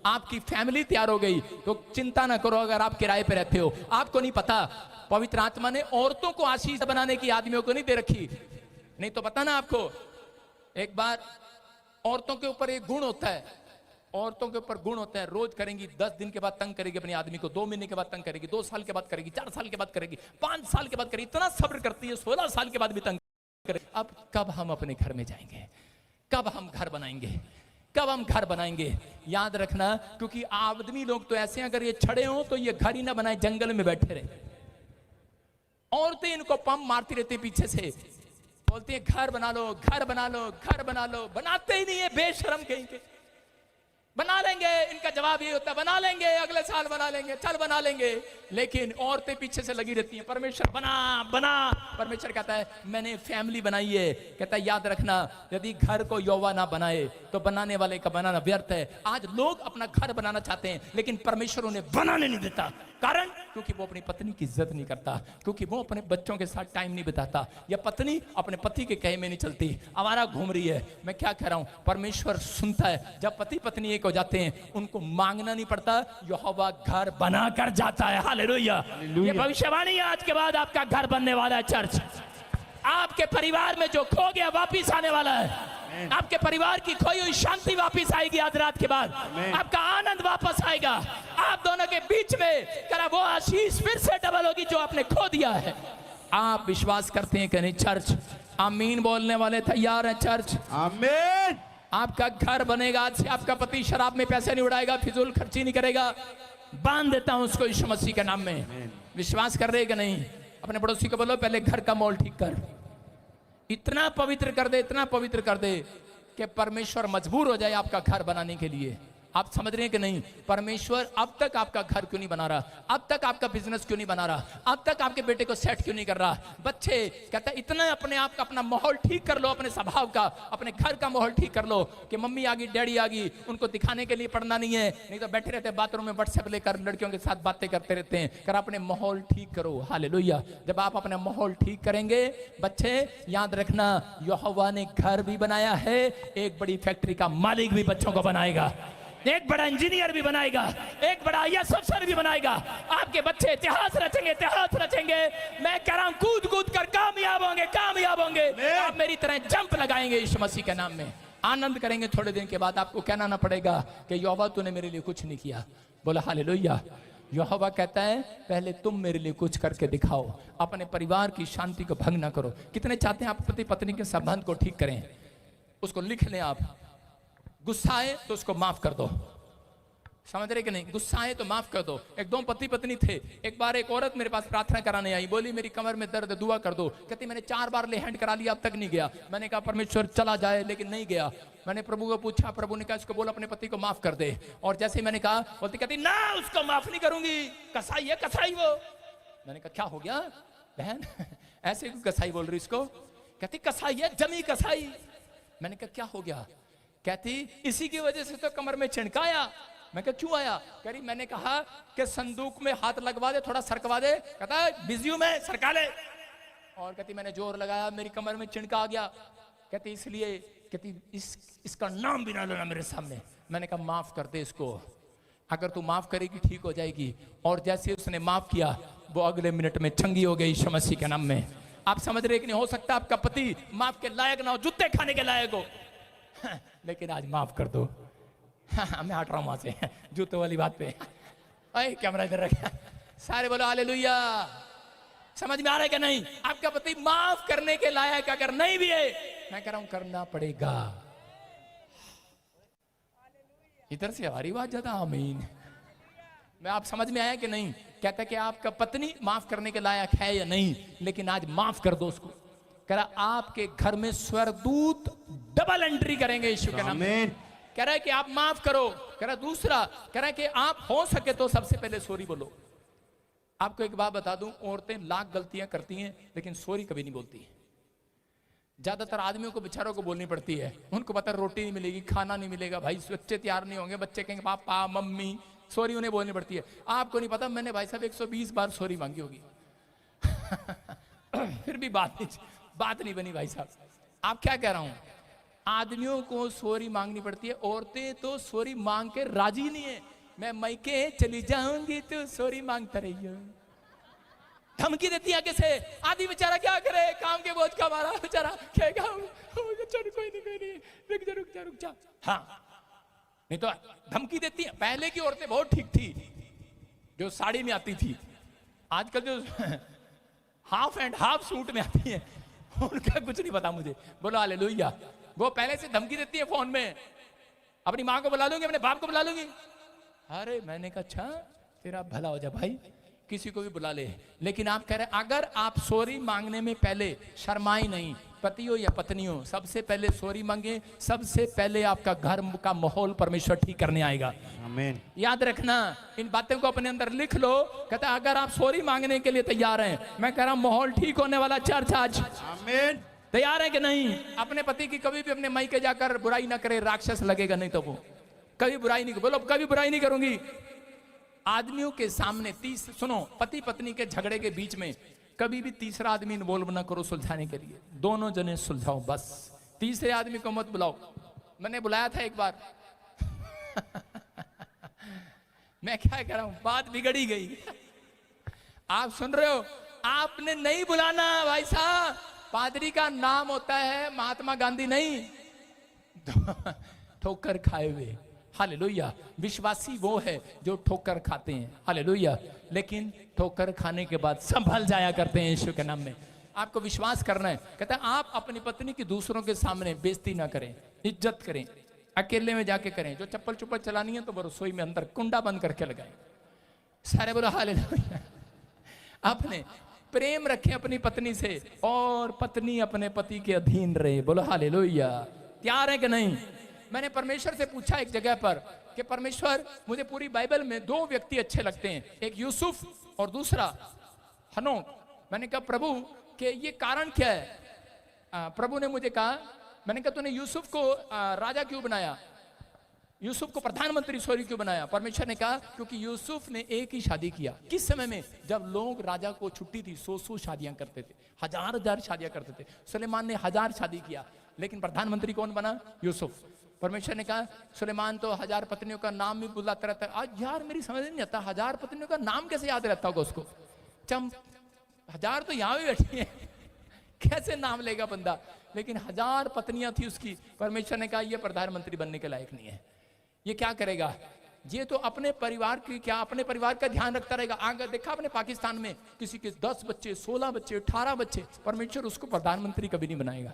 आपकी फैमिली तैयार हो गई तो चिंता ना करो। अगर आप किराए पे रहते हो, आपको नहीं पता पवित्र आत्मा ने औरतों को आशीष बनाने की आदमियों को नहीं दे रखी। नहीं तो पता ना आपको, एक बार औरतों के ऊपर एक गुण होता है, औरतों के ऊपर गुण होता है, रोज करेंगी, 10 दिन के बाद तंग करेगी अपने आदमी को, 2 महीने के बाद तंग करेगी, 2 साल के बाद करेगी, 4 साल के बाद करेगी, 5 साल के बाद करेगी, इतना सब्र करती है, 16 साल के बाद भी तंग करेगी। अब कब हम अपने घर में जाएंगे? कब हम घर बनाएंगे? कब हम घर बनाएंगे? याद रखना, क्योंकि आदमी लोग तो ऐसे हैं, अगर ये छड़े हो तो ये घर ही ना बनाए, जंगल में बैठे रहे। औरतें इनको पंप मारती रहती पीछे से, बोलती है घर बना लो, घर बना लो, घर बना लो, बनाते ही नहीं है, बेशरम कहीं के। बना लेंगे, इनका जवाब ये होता है बना लेंगे, अगले साल बना लेंगे, चल बना लेंगे, लेकिन औरतें पीछे से लगी रहती हैं, परमेश्वर बना बना। परमेश्वर कहता है मैंने फैमिली बनाई है। कहता है याद रखना, यदि घर को यहोवा ना बनाए तो बनाने वाले का बनाना व्यर्थ है। आज लोग अपना घर बनाना चाहते हैं लेकिन परमेश्वर उन्हें बनाने नहीं देता। कारण? क्योंकि वो अपनी पत्नी की इज्जत नहीं करता, क्योंकि वो अपने बच्चों के साथ टाइम नहीं बिताता, या पत्नी अपने पति के कहे में नहीं चलती, आवारा घूम रही है। मैं क्या कह रहा हूं, परमेश्वर सुनता है। जब पति पत्नी एक हो जाते हैं उनको मांगना नहीं पड़ता, यहोवा घर बना कर जाता है। हालेलुया। ये भविष्यवाणी आज के बाद आपका घर बनने वाला है। चर्च, आपके परिवार में जो खो गया वापिस आने वाला है। आपके परिवार की खोई हुई शांति वापस आएगी आज रात के बाद। आपका आनंद वापस आएगा। आप दोनों के बीच में करा वो आशीष फिर से डबल होगी जो आपने खो दिया है। आप विश्वास करते हैं कि नहीं चर्च? आमीन बोलने वाले तैयार हैं चर्च? आमीन। आपका घर बनेगा। आज से आपका पति शराब में पैसे नहीं उड़ाएगा, फिजूल खर्ची नहीं करेगा। बांध देता हूं उसको यीशु मसीह के नाम में। विश्वास कर रहे कि नहीं? अपने पड़ोसी को बोलो पहले घर का माहौल ठीक कर, इतना पवित्र कर दे, इतना पवित्र कर दे कि परमेश्वर मजबूर हो जाए आपका घर बनाने के लिए। आप समझ रहे हैं कि नहीं? परमेश्वर अब तक आपका घर क्यों नहीं बना रहा? अब तक आपका बिजनेस क्यों नहीं बना रहा? अब तक आपके बेटे को सेट क्यों नहीं कर रहा? बच्चे कहता है इतना अपने आप का अपना माहौल ठीक कर लो, अपने स्वभाव का, अपने घर का माहौल ठीक कर लो कि मम्मी आ गई, डैडी आ गई, उनको दिखाने के लिए पढ़ना नहीं है, नहीं तो बैठे रहते बाथरूम में व्हाट्सएप लेकर लड़कियों के साथ बातें करते रहते हैं। कर अपने माहौल ठीक करो। हालेलुया। जब आप अपना माहौल ठीक करेंगे, बच्चे याद रखना, यहोवा ने घर भी बनाया है, एक बड़ी फैक्ट्री का मालिक भी बच्चों को बनाएगा, एक बड़ा इंजीनियर भी बनाएगा, एक बड़ा आईएएस अफसर भी बनाएगा। आपके बच्चे इतिहास रचेंगे, इतिहास रचेंगे। मैं कह रहा हूं कूद कूद कर कामयाब होंगे, कामयाब होंगे। आप मेरी तरह जंप लगाएंगे यीशु मसीह के नाम में, आनंद करेंगे। थोड़े दिन के बाद आपको कहना ना पड़ेगा कि यहोवा तूने मेरे लिए कुछ नहीं किया। बोला हालेलुया। यहोवा कहता है पहले तुम मेरे लिए कुछ करके दिखाओ, अपने परिवार की शांति को भंग ना करो। कितने चाहते हैं आप पति पत्नी के संबंध को ठीक करें? उसको लिख लें आप। गुस्सा आए तो उसको माफ कर दो। समझ रहे कि नहीं? गुस्सा आए तो माफ कर दो। एक दो पति पत्नी थे, एक बार एक औरत मेरे पास प्रार्थना कराने आई, बोली मेरी कमर में दर्द है, दुआ कर दो। कहती मैंने 4 बार ले हैंड करा लिया, अब तक नहीं गया। मैंने कहा परमेश्वर चला जाए, लेकिन नहीं गया। मैंने प्रभु को पूछा, प्रभु ने कहा इसको बोल अपने पति को माफ कर दे। और जैसे ही मैंने कहा, बोलती कहती ना उसको माफ नहीं करूंगी, कसाई है कसाई वो। मैंने कहा क्या हो गया बहन, ऐसे कसाई बोल रही इसको? कहती कसाई है, जमी कसाई। मैंने कहा क्या हो गया? कहती इसी की वजह से तो कमर में छिड़काया। मैं कहा क्यों आया? कह रही मैंने कहा कि संदूक में हाथ लगवा दे, थोड़ा सरकवा दे। कहता है बिजी में सरका ले। और कहती मैंने जोर लगाया, मेरी कमर में चिड़का आ गया। कहती इसलिए, कहती इसका नाम भी ना लेना मेरे सामने। मैंने कहा माफ कर दे इसको, अगर तू माफ करेगी ठीक हो जाएगी। और जैसे उसने माफ किया, वो अगले मिनट में चंगी हो गई यीशु मसीह के नाम में। आप समझ रहे कि नहीं? हो सकता आपका पति माफ के लायक ना हो, जूते खाने के लायक हो, लेकिन आज माफ कर दो। मैं हट रहा हूं वहां से जूतों वाली बात पे। अरे कैमरा इधर रखा, सारे बोलो हालेलुया। समझ में आ रहा है कि नहीं? आपका पति माफ करने के लायक अगर नहीं भी है, मैं कह रहा हूं करना पड़ेगा। इधर से हमारी बात ज्यादा। आमीन। मैं आप समझ में आया कि नहीं? कहता कि आपका पत्नी माफ करने के लायक है या नहीं, लेकिन आज माफ कर दो उसको। कह रहा आपके घर में स्वर्गदूत डबल एंट्री करेंगे यीशु के नाम में। आमीन। कह रहा है कि आप माफ करो। कह रहा दूसरा, कह रहा है कि आप हो सके तो सबसे पहले सॉरी बोलो। आपको एक बात बता दूं, औरतें लाख गलतियां करती हैं लेकिन सॉरी कभी नहीं बोलती। ज्यादातर आदमियों को बेचारों को बोलनी पड़ती है। उनको पता है रोटी नहीं मिलेगी, खाना नहीं मिलेगा, भाई बच्चे तैयार नहीं होंगे, बच्चे कहेंगे पापा मम्मी, सॉरी उन्हें बोलनी पड़ती है। आपको नहीं पता, मैंने भाई साहब 120 बार सॉरी मांगी होगी फिर भी बात नहीं बनी भाई साहब। आप क्या कह रहा हूं, आदमियों को सॉरी मांगनी पड़ती है, औरतें तो सॉरी मांग के राजी नहीं है। मैं मैके चली जाऊंगी तो सॉरी मांगता रहियो, धमकी देती है कैसे। आदमी बेचारा क्या करे, काम के बोझ का मारा बेचारा कहेगा कोई नहीं रुक जा। हाँ, नहीं तो धमकी देती है। पहले की औरतें बहुत ठीक थी, जो साड़ी में आती थी। आजकल जो हाफ एंड हाफ सूट में आती है, उनका कुछ नहीं पता मुझे। बोलो हालेलुया। वो पहले से धमकी देती है फोन में, अपनी माँ को बुला लूंगी, अपने बाप को बुला लूंगी। अरे मैंने कहा अच्छा तेरा भला हो जा भाई, किसी को भी बुला ले। लेकिन आप कह रहे हैं अगर आप सॉरी मांगने में पहले शर्माई नहीं, पति हो या पत्नी हो, सबसे पहले सॉरी मांगे, सबसे पहले आपका घर का माहौल परमेश्वर ठीक करने आएगा। आमीन। याद रखना, इन बातों को अपने अंदर लिख लो। कहता है अगर आप सॉरी मांगने के लिए तैयार हैं, मैं कह रहा हूं माहौल ठीक होने वाला। चर्च आज आमीन। तैयार है कि नहीं? अपने पति की कभी भी अपने माई के जाकर बुराई ना करे, राक्षस लगेगा। नहीं तो वो कभी बुराई नहीं, बोलो कभी बुराई नहीं करूंगी। आदमियों के सामने सुनो, पति पत्नी के झगड़े के बीच में कभी भी तीसरा आदमी इन्वॉल्व ना करो सुलझाने के लिए। दोनों जने सुलझाओ बस, तीसरे आदमी को मत बुलाओ। मैंने बुलाया था एक बार मैं क्या कह रहा हूं, बात बिगड़ी गई आप सुन रहे हो? आपने नहीं बुलाना भाई साहब। पादरी का नाम होता है महात्मा गांधी नहीं ठोकर खाए हुए। हालेलुया। विश्वासी वो है जो ठोकर खाते हैं। हालेलुया। लेकिन ठोकर खाने के बाद संभल जाया करते हैं यीशु के नाम में। आपको विश्वास करना है। कहता है आप अपनी पत्नी की दूसरों के सामने बेइज्जती ना करें, इज्जत करें, अकेले में जाके करें। जो चप्पल चुप्पल चलानी है तो वो रसोई में अंदर कुंडा बंद करके लगाए। सारे बोलो हालेलुया। अपने प्रेम रखें अपनी पत्नी से और पत्नी अपने पति के अधीन रहे। बोलो हालेलुया। तैयार है कि नहीं? मैंने परमेश्वर से पूछा एक जगह पर कि परमेश्वर मुझे पूरी बाइबल में 2 व्यक्ति अच्छे लगते हैं, एक यूसुफ और दूसरा हनोक। मैंने कहा प्रभु कि ये कारण क्या है? प्रभु ने मुझे कहा, मैंने कहा तूने यूसुफ को राजा क्यों बनाया, यूसुफ को प्रधानमंत्री क्यों बनाया? परमेश्वर ने कहा क्योंकि यूसुफ ने एक ही शादी किया। किस समय में? जब लोग राजा को छुट्टी थी, 100 शादियां करते थे, हजार शादियां करते थे। सुलेमान ने 1000 शादी किया, लेकिन प्रधानमंत्री कौन बना? यूसुफ। परमेश्वर ने कहा सुलेमान तो 1000 पत्नियों का नाम भी बुलाता रहता है। आज यार मेरी समझ नहीं आता 1000 पत्नियों का नाम कैसे याद रहता होगा उसको। 1000 तो यहाँ भी बैठी है कैसे नाम लेगा बंदा? लेकिन 1000 पत्नियां थी उसकी। परमेश्वर ने कहा ये प्रधानमंत्री बनने के लायक नहीं है, ये क्या करेगा? ये तो अपने परिवार की क्या अपने परिवार का ध्यान रखता रहेगा। आगे देखा अपने पाकिस्तान में किसी के 10 बच्चे, 16 बच्चे, 18 बच्चे, परमेश्वर उसको प्रधानमंत्री कभी नहीं बनाएगा।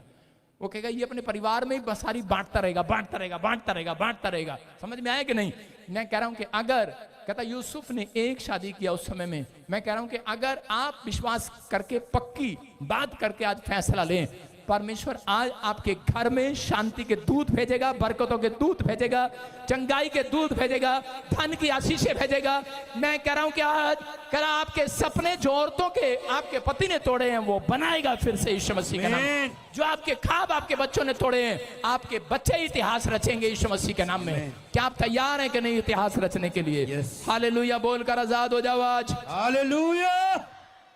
वो कहेगा ये अपने परिवार में ही सारी बांटता रहेगा। समझ में आया कि नहीं? मैं कह रहा हूं कि अगर कहता यूसुफ ने एक शादी किया उस समय में, मैं कह रहा हूं कि अगर आप विश्वास करके पक्की बात करके आज फैसला लें, परमेश्वर आज आपके घर में शांति के दूत भेजेगा, बरकतों के दूत भेजेगा, चंगाई के दूत भेजेगा, धन की आशीषें भेजेगा। मैं कह रहा हूं कि आज कह रहा आपके सपने जो औरतों के आपके पति ने तोड़े हैं वो बनाएगा फिर से यीशु मसीह का नाम। जो आपके ख्वाब आपके बच्चों ने तोड़े हैं, आपके बच्चे इतिहास रचेंगे यीशु मसीह के नाम में। क्या आप तैयार हैं कि नहीं इतिहास रचने के लिए? हालेलुया बोलकर आजाद हो जाओ आज। हालेलुया।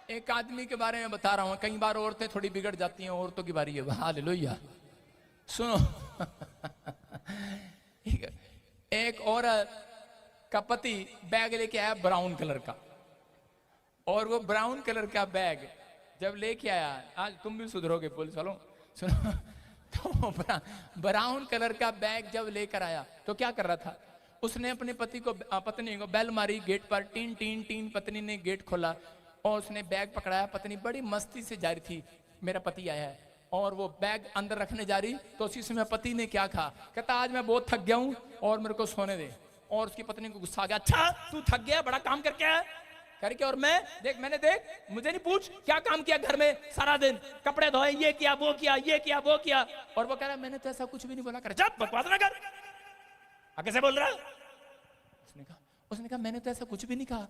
एक आदमी के बारे में बता रहा हूं। कई बार औरतें थोड़ी बिगड़ जाती हैं, औरतों की बारी है। हालेलुया। सुनो एक औरत का पति बैग लेके आया ब्राउन कलर का, और वो ब्राउन कलर का बैग जब लेके आया, आज तुम भी सुधरोगे पुलिस वालों, सुनो तो ब्राउन कलर का बैग जब लेकर आया तो क्या कर रहा था? उसने अपने पत्नी को बेल मारी गेट पर, टीन टीन टीन। पत्नी ने गेट खोला और उसने बैग पकड़ाया। पत्नी बड़ी मस्ती से जा रही थी, मेरा पति आया है, और वो बैग अंदर रखने जा रही तो उसी समय पति ने क्या कहा? कहता आज मैं बहुत थक गया हूं और मेरे को सोने दे। और उसकी पत्नी को गुस्सा आ गया, अच्छा तू थक गया, बड़ा काम करके आया, कह रही कि और मैं देख, मैंने देख, मुझे नहीं पूछ क्या काम किया घर में सारा दिन, कपड़े धोए, ये किया वो किया, ये किया वो किया। और वो कह रहा मैंने तो ऐसा कुछ भी नहीं बोला। कर चुप, बकवास ना कर, कैसे बोल रहा है? उसने कहा मैंने तो ऐसा कुछ भी नहीं कहा।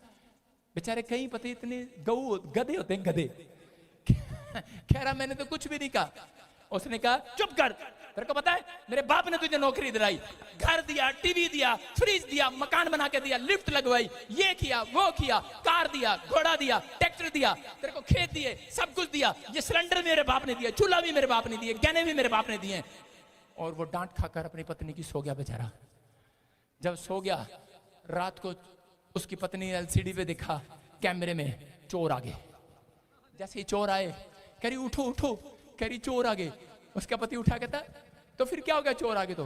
बेचारे कहीं पता इतने गधे होते हैं, गधे। कह रहा मैंने तो कुछ भी नहीं कहा। उसने कहा चुप कर, तेरे को पता है मेरे बाप ने तुझे नौकरी दिलाई, घर दिया, टीवी दिया, फ्रिज दिया, मकान बना के दिया, लिफ्ट लगवाई, ये किया वो किया, कार दिया, घोड़ा दिया, ट्रैक्टर दिया, तेरे को खेत दिए, सब कुछ दिया, ये सिलेंडर मेरे बाप ने दिया, चूल्हा भी मेरे बाप ने दिए, गहने भी मेरे बाप ने दिए। और वो डांट खाकर अपनी पत्नी की सो गया बेचारा। जब सो गया रात को उसकी पत्नी एलसीडी पे देखा कैमरे में चोर आ गए। जैसे ही चोर आए कह रही उठो उठो, कह रही चोर आ गए। उसका पति उठा, कहता तो फिर क्या हो गया चोर आ गए तो?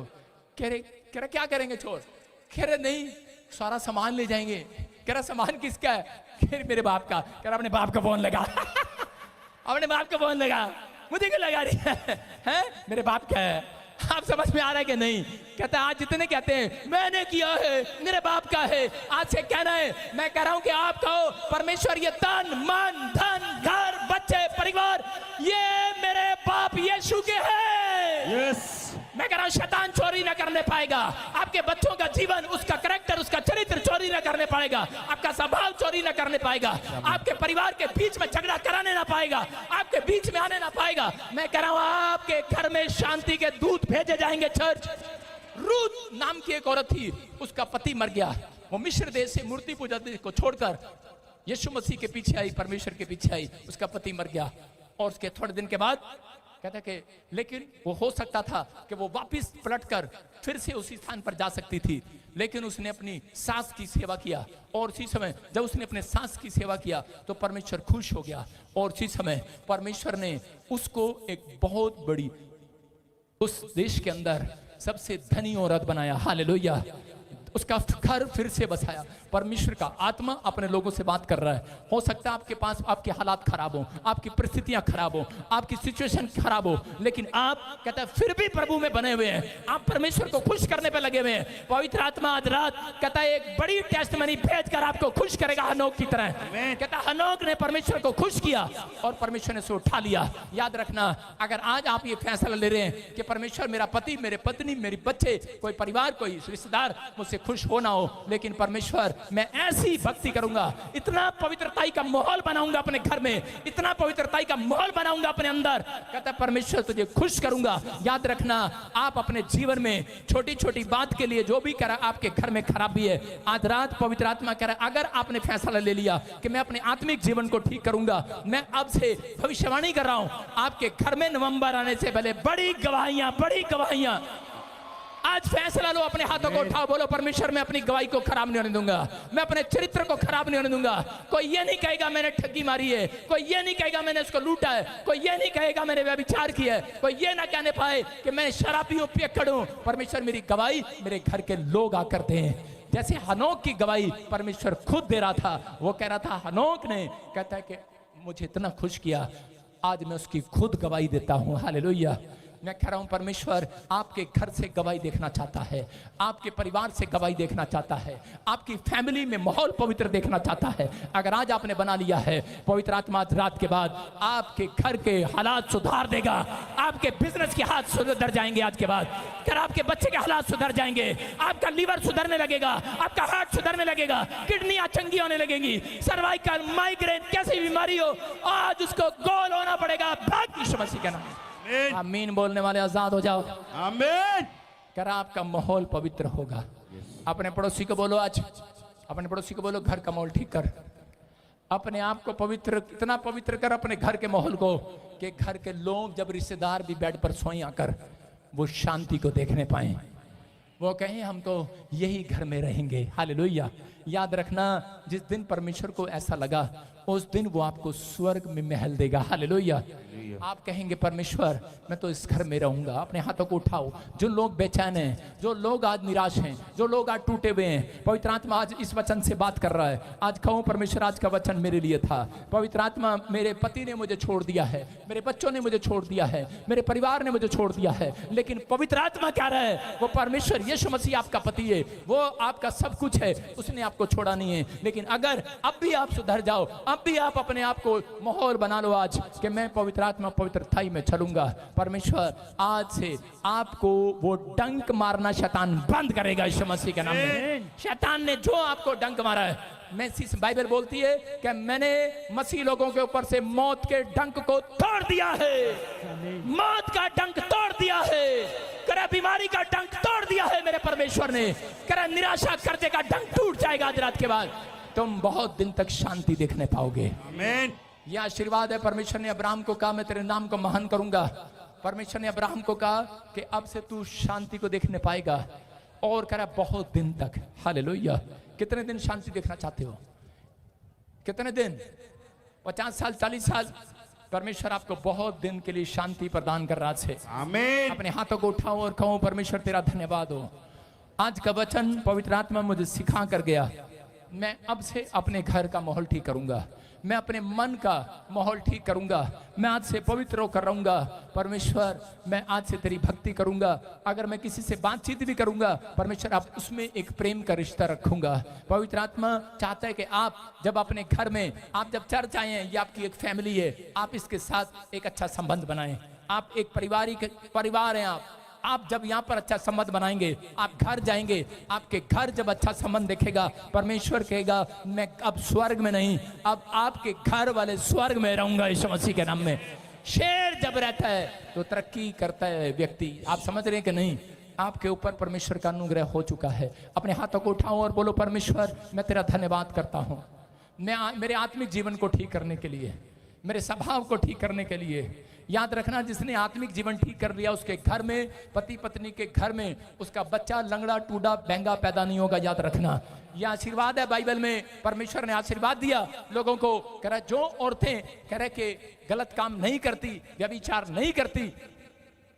कह रहा क्या करेंगे चोर? कह रहे नहीं सारा सामान ले जाएंगे। कह रहा सामान किसका है? कह रही मेरे बाप का। कह रहा अपने बाप का फोन लगा। अपने बाप का फोन लगा, मुझे क्यों लगा रही है? मेरे बाप का है। आप समझ में आ रहा है कि नहीं? कहता आज जितने कहते हैं मैंने किया है, मेरे बाप का है, आज से कहना है मैं कह रहा हूं कि आप कहो परमेश्वर ये तन मन धन घर बच्चे परिवार ये मेरे बाप यीशु के हैं। यस। मैं कह रहा हूं शैतान चोरी ना करने पाएगा। आपके बच्चों का जीवन, उसका कैरेक्टर, उसका चरित्र चोरी ना करने पाएगा। आपका स्वभाव चोरी ना करने पाएगा। आपके परिवार के बीच में झगड़ा कराने ना पाएगा। आपके बीच में आने ना पाएगा। मैं कह रहा हूं आपके घर में शांति के दूत भेजे जाएंगे। चर्च रूथ नाम की एक औरत थी, उसका पति मर गया। वो मिस्र देश से मूर्ति पूजा को छोड़कर यीशु मसीह के पीछे आई, परमेश्वर के पीछे आई। उसका पति मर गया और उसके थोड़े दिन के बाद कहता कि लेकिन वो हो सकता था कि वो वापस पलटकर फिर से उसी स्थान पर जा सकती थी, लेकिन उसने अपनी सास की सेवा किया। और उसी समय जब उसने अपने सास की सेवा किया तो परमेश्वर खुश हो गया। और उसी समय परमेश्वर ने उसको एक बहुत बड़ी, उस देश के अंदर सबसे धनी औरत बनाया। हालेलुया। उसका घर फिर से बसाया। परमेश्वर का आत्मा अपने लोगों से बात कर रहा है। हो सकता है आपके पास आपके हालात खराब हो, आपकी परिस्थितियां खराब हो, आपकी सिचुएशन खराब हो, लेकिन आप कहता है फिर भी प्रभु में बने हुए हैं। आप परमेश्वर को खुश करने पे लगे हुए हैं। पवित्र आत्मा आज रात कहता है एक बड़ी टेस्टमनी भेजकर आपको खुश करेगा हनोक की तरह। कहता हनोक ने परमेश्वर को खुश किया और परमेश्वर ने उसे उठा लिया। याद रखना, अगर आज आप ये फैसला ले रहे हैं कि परमेश्वर मेरा पति, मेरे पत्नी, मेरी बच्चे, कोई परिवार, कोई रिश्तेदार मुझसे खुश हो ना हो, लेकिन परमेश्वर मैं ऐसी भक्ति करूंगा, इतना पवित्रताई का माहौल बनाऊंगा अपने घर में, इतना पवित्रताई का माहौल बनाऊंगा अपने अंदर, कहता परमेश्वर तुझे खुश करूंगा। याद रखना, आप अपने जीवन में छोटी छोटी बात के लिए जो भी करा आपके घर में खराबी है, आज रात पवित्र आत्मा कह रहा है अगर आपने फैसला ले लिया कि मैं अपने आत्मिक जीवन को ठीक करूंगा, मैं अब से भविष्यवाणी कर रहा हूं आपके घर में नवंबर आने से पहले बड़ी गवाहियां। आज फैसला लो, अपने हाथों को उठाओ, बोलो परमेश्वर मैं अपनी गवाही को खराब नहीं होने दूंगा, मैं अपने चरित्र को खराब नहीं होने दूंगा। कोई ये नहीं कहेगा मैंने ठगी मारी है, कोई ये नहीं कहेगा मैंने उसको लूटा है, कोई ये नहीं कहेगा मैंने व्यभिचार किया है, कोई ये ना कहने पाए कि मैं शराबी हूं, पियक्कड़ हूं। परमेश्वर मेरी गवाही मेरे घर के लोग आकर दें। जैसे हनोक की गवाही परमेश्वर खुद दे रहा था। वो कह रहा था, हनोक ने कहता है कि मुझे इतना खुश किया, आज मैं उसकी खुद गवाही देता हूं। हालेलुया। मैं कह रहा हूं परमेश्वर आपके घर से गवाही देखना चाहता है, आपके परिवार से गवाही देखना चाहता है, आपकी फैमिली में माहौल पवित्र देखना चाहता है। अगर आज आपने बना लिया है, पवित्र आत्मा रात के बाद आपके घर के हालात सुधार देगा। आपके बिजनेस के हाथ सुधर जाएंगे आज के बाद। अगर आपके बच्चे के हालात सुधर जाएंगे, आपका लीवर सुधरने लगेगा, आपका हार्ट सुधरने लगेगा, किडनियां चंगी होने लगेंगी, सर्वाइकल माइग्रेन कैसी बीमारी हो आज उसको गोल होना पड़ेगा। भाग यीशु मसीह का नाम। आमीन बोलने वाले आजाद हो जाओ। आमीन। कर आपका माहौल पवित्र होगा। अपने पड़ोसी को बोलो, आज अपने पड़ोसी को बोलो घर का माहौल ठीक कर, अपने आप को पवित्र, इतना पवित्र कर अपने घर के माहौल को कि घर के लोग जब रिश्तेदार भी बेड पर सोए आकर वो शांति को देखने पाए, वो कहें हम तो यही घर में रहेंगे। हालेलुया। याद रखना, जिस दिन परमेश्वर को ऐसा लगा उस दिन वो आपको स्वर्ग में महल देगा। हालेलुया। आप कहेंगे परमेश्वर मैं तो इस घर में रहूंगा। अपने हाथों को उठाओ। जो लोग बेचैन हैं, जो लोग आज निराश हैं, जो लोग आज टूटे हुए हैं, पवित्र आत्मा आज इस वचन से बात कर रहा है। आज कहूं परमेश्वर आज का वचन मेरे लिए था। पवित्र आत्मा, मेरे पति ने मुझे छोड़ दिया है, मेरे बच्चों ने मुझे छोड़ दिया है, मेरे परिवार ने मुझे छोड़ दिया है, लेकिन पवित्र आत्मा कह रहा है वो परमेश्वर यीशु मसीह आपका पति है, वो आपका सब कुछ है, उसने आपको आपको छोड़ा नहीं है, लेकिन अगर अब भी आप सुधर जाओ, अब भी आप अपने आप को माहौल बना लो आज कि मैं पवित्र आत्मा पवित्रताई में चलूंगा, परमेश्वर आज से आपको वो डंक मारना शैतान बंद करेगा यीशु मसीह के नाम में। शैतान ने जो आपको डंक मारा है, मैं बाइबल बोलती है कि मैंने मसीह लोगों के ऊपर से मौत के डंक को तोड़ दिया है, मौत का डंक तोड़ दिया है, करे बीमारी का डंक तोड़ दिया है मेरे परमेश्वर ने, करे निराशा कर्जे का डंक टूट जाएगा आज रात के बाद, तुम बहुत दिन तक शांति देखने पाओगे। आमीन। यह आशीर्वाद है। परमेश्वर ने अब्राहम को कहा मैं तेरे नाम को महान करूंगा। परमेश्वर ने अब्राहम को कहा कि अब से तू शांति को देखने पाएगा, और कह रहा बहुत दिन तक। हालेलुया। कितने दिन शांति देखना चाहते हो? कितने दिन? 50 साल, 40 साल? परमेश्वर आपको बहुत दिन के लिए शांति प्रदान कर रहा है। आमीन। अपने हाथों को उठाओ और कहो परमेश्वर तेरा धन्यवाद हो। आज का वचन पवित्र आत्मा मुझे सिखा कर गया, मैं अब से अपने घर का माहौल ठीक करूंगा, मैं अपने मन का माहौल ठीक करूंगा, मैं आज से पवित्र होकर रहूंगा। परमेश्वर मैं आज से तेरी भक्ति करूंगा, अगर मैं किसी से बातचीत भी करूंगा परमेश्वर आप उसमें एक प्रेम का रिश्ता रखूंगा। पवित्र आत्मा चाहता है कि आप जब अपने घर में, आप जब चर्च आए हैं, ये आपकी एक फैमिली है, आप इसके साथ एक अच्छा संबंध बनाएं। आप एक परिवार हैं। आप जब यहाँ पर अच्छा संबंध बनाएंगे, आप घर जाएंगे, आपके घर जब अच्छा संबंध देखेगा, परमेश्वर कहेगा मैं अब स्वर्ग में नहीं, अब आपके घर वाले स्वर्ग में रहूंगा यीशु मसीह के नाम में। शेर जब रहता है तो तरक्की करता है व्यक्ति। आप समझ रहे हैं कि नहीं? आपके ऊपर परमेश्वर का अनुग्रह हो चुका है। अपने हाथों को उठाओ और बोलो परमेश्वर मैं तेरा धन्यवाद करता हूँ, मैं मेरे आत्मिक जीवन को ठीक करने के लिए, मेरे स्वभाव को ठीक करने के लिए। याद रखना, जिसने आत्मिक जीवन ठीक कर लिया उसके घर में, पति पत्नी के घर में, उसका बच्चा लंगड़ा टूटा बेंगा पैदा नहीं होगा। याद रखना, यह आशीर्वाद है। बाइबल में परमेश्वर ने आशीर्वाद दिया लोगों को, कह रहा जो औरतें कह रहे कि गलत काम नहीं करती, व्यभिचार नहीं करती,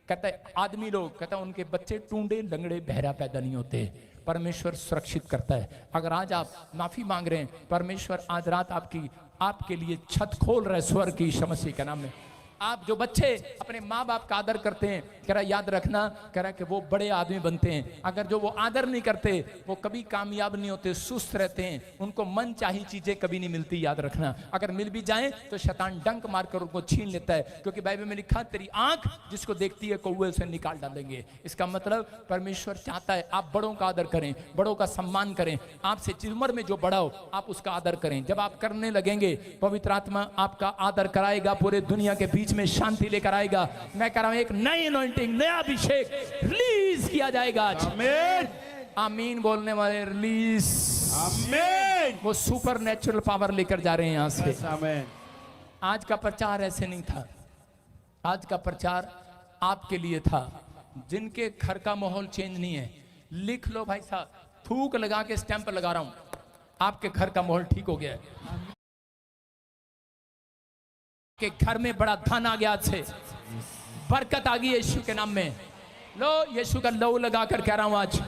कहता है आदमी लोग, कहता है उनके बच्चे टूंडे लंगड़े बहरा पैदा नहीं होते। परमेश्वर सुरक्षित करता है। अगर आज आप माफी मांग रहे हैं, परमेश्वर आज रात आपके लिए छत खोल रहे स्वर्ग की यीशु मसीह के नाम में। आप जो बच्चे अपने माँ बाप का आदर करते हैं, कह रहा याद रखना, कह रहा कि वो बड़े आदमी बनते हैं। अगर जो वो आदर नहीं करते वो कभी कामयाब नहीं होते, सुस्त रहते हैं, उनको मन चाही चीजें कभी नहीं मिलती। याद रखना, अगर मिल भी जाए तो शैतान डंक मारकर उनको छीन लेता है, क्योंकि बाइबल में लिखा तेरी आंख जिसको देखती है कौवे उसे निकाल डालेंगे। इसका मतलब परमेश्वर चाहता है आप बड़ों का आदर करें, बड़ों का सम्मान करें। आपसे उम्र में जो बड़ा हो आप उसका आदर करें। जब आप करने लगेंगे पवित्र आत्मा आपका आदर कराएगा, पूरे दुनिया के बीच में शांति लेकर आएगा। मैं कह रहा हूं एक नई अनॉइंटिंग, नया अभिषेक रिलीज किया जाएगा आज। आमीन। आमीन बोलने वाले रिलीज। आमीन। वो सुपर नेचुरल पावर लेकर जा रहे हैं यहां से। आमीन। आज का प्रचार ऐसे नहीं था, आज का प्रचार आपके लिए था। जिनके घर का माहौल चेंज नहीं है, लिख लो भाई साहब, थूक लगा के स्टैंप लगा रहा हूं, आपके घर का माहौल ठीक हो गया है। के घर में बड़ा धन आ गया, आज से बरकत आ गई यीशु के नाम में। लो यीशु का लहू लगाकर कह रहा हूं आज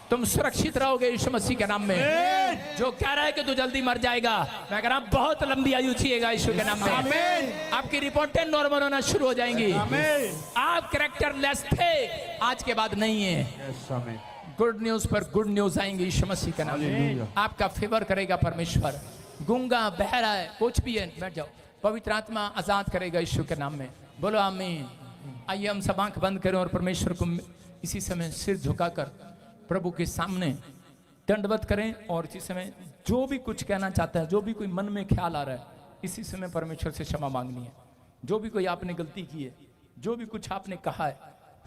तुम सुरक्षित रहोगे यीशु मसीह के नाम में। जो कह रहा है कि तू जल्दी मर जाएगा, मैं कह रहा हूं बहुत लंबी आयु जिएगा यीशु के नाम में। आपकी रिपोर्टें नॉर्मल होना शुरू हो जाएंगी। आप कैरेक्टरलेस थे, आज के बाद नहीं है। गुड न्यूज पर गुड न्यूज आएंगे यीशु मसीह के नाम में। आपका फेवर करेगा परमेश्वर। गूंगा बहरा है कुछ भी है, बैठ जाओ, पवित्र आत्मा आजाद करेगा यीशु के नाम में। बोलो आमीन। आइए हम सब आंख बंद करें और परमेश्वर को इसी समय सिर झुकाकर प्रभु के सामने दंडवत करें। और इसी समय जो भी कुछ कहना चाहता है, जो भी कोई मन में ख्याल आ रहा है, इसी समय परमेश्वर से क्षमा मांगनी है। जो भी कोई आपने गलती की है, जो भी कुछ आपने कहा है,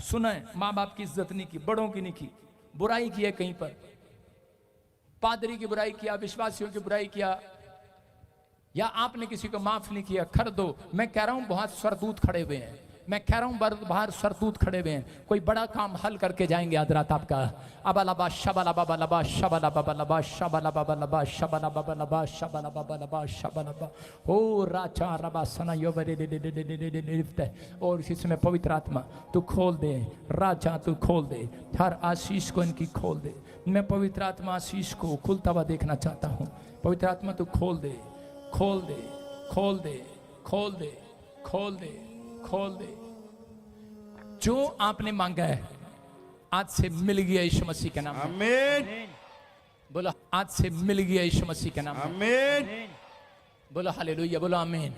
सुना है, माँ बाप की इज्जत नहीं की, बड़ों की नहीं की, बुराई की है, कहीं पर पादरी की बुराई किया, विश्वासियों की बुराई किया, या आपने किसी को माफ नहीं किया, कर दो। मैं कह रहा हूं बहुत स्वरदूत खड़े हुए हैं, मैं कह रहा हूं बाहर स्वरदूत खड़े हुए हैं, कोई बड़ा काम हल करके जाएंगे आज रात आपका। अबालबा शबाला बाबा लबा शबाला बाबा लबा शबाला बाबा लबा शबाला बाबा लबा शबाला बाबा लबा शबाला बा हो राचा रबा सना योबरे दे। और इसी समय पवित्र आत्मा तू खोल दे, राजा तू खोल दे, हर आशीष को इनकी खोल दे। मैं पवित्र आत्मा आशीष को खुलता हुआ देखना चाहता हूँ। पवित्र आत्मा तू खोल दे, खोल दे, खोल दे, खोल दे, खोल दे, खोल दे। जो आपने मांगा है आज से मिल गया यीशु मसीह के नाम में। आमीन। बोलो आज से मिल गया यीशु मसीह के नाम में। आमीन। बोलो हालेलुया, बोलो आमीन।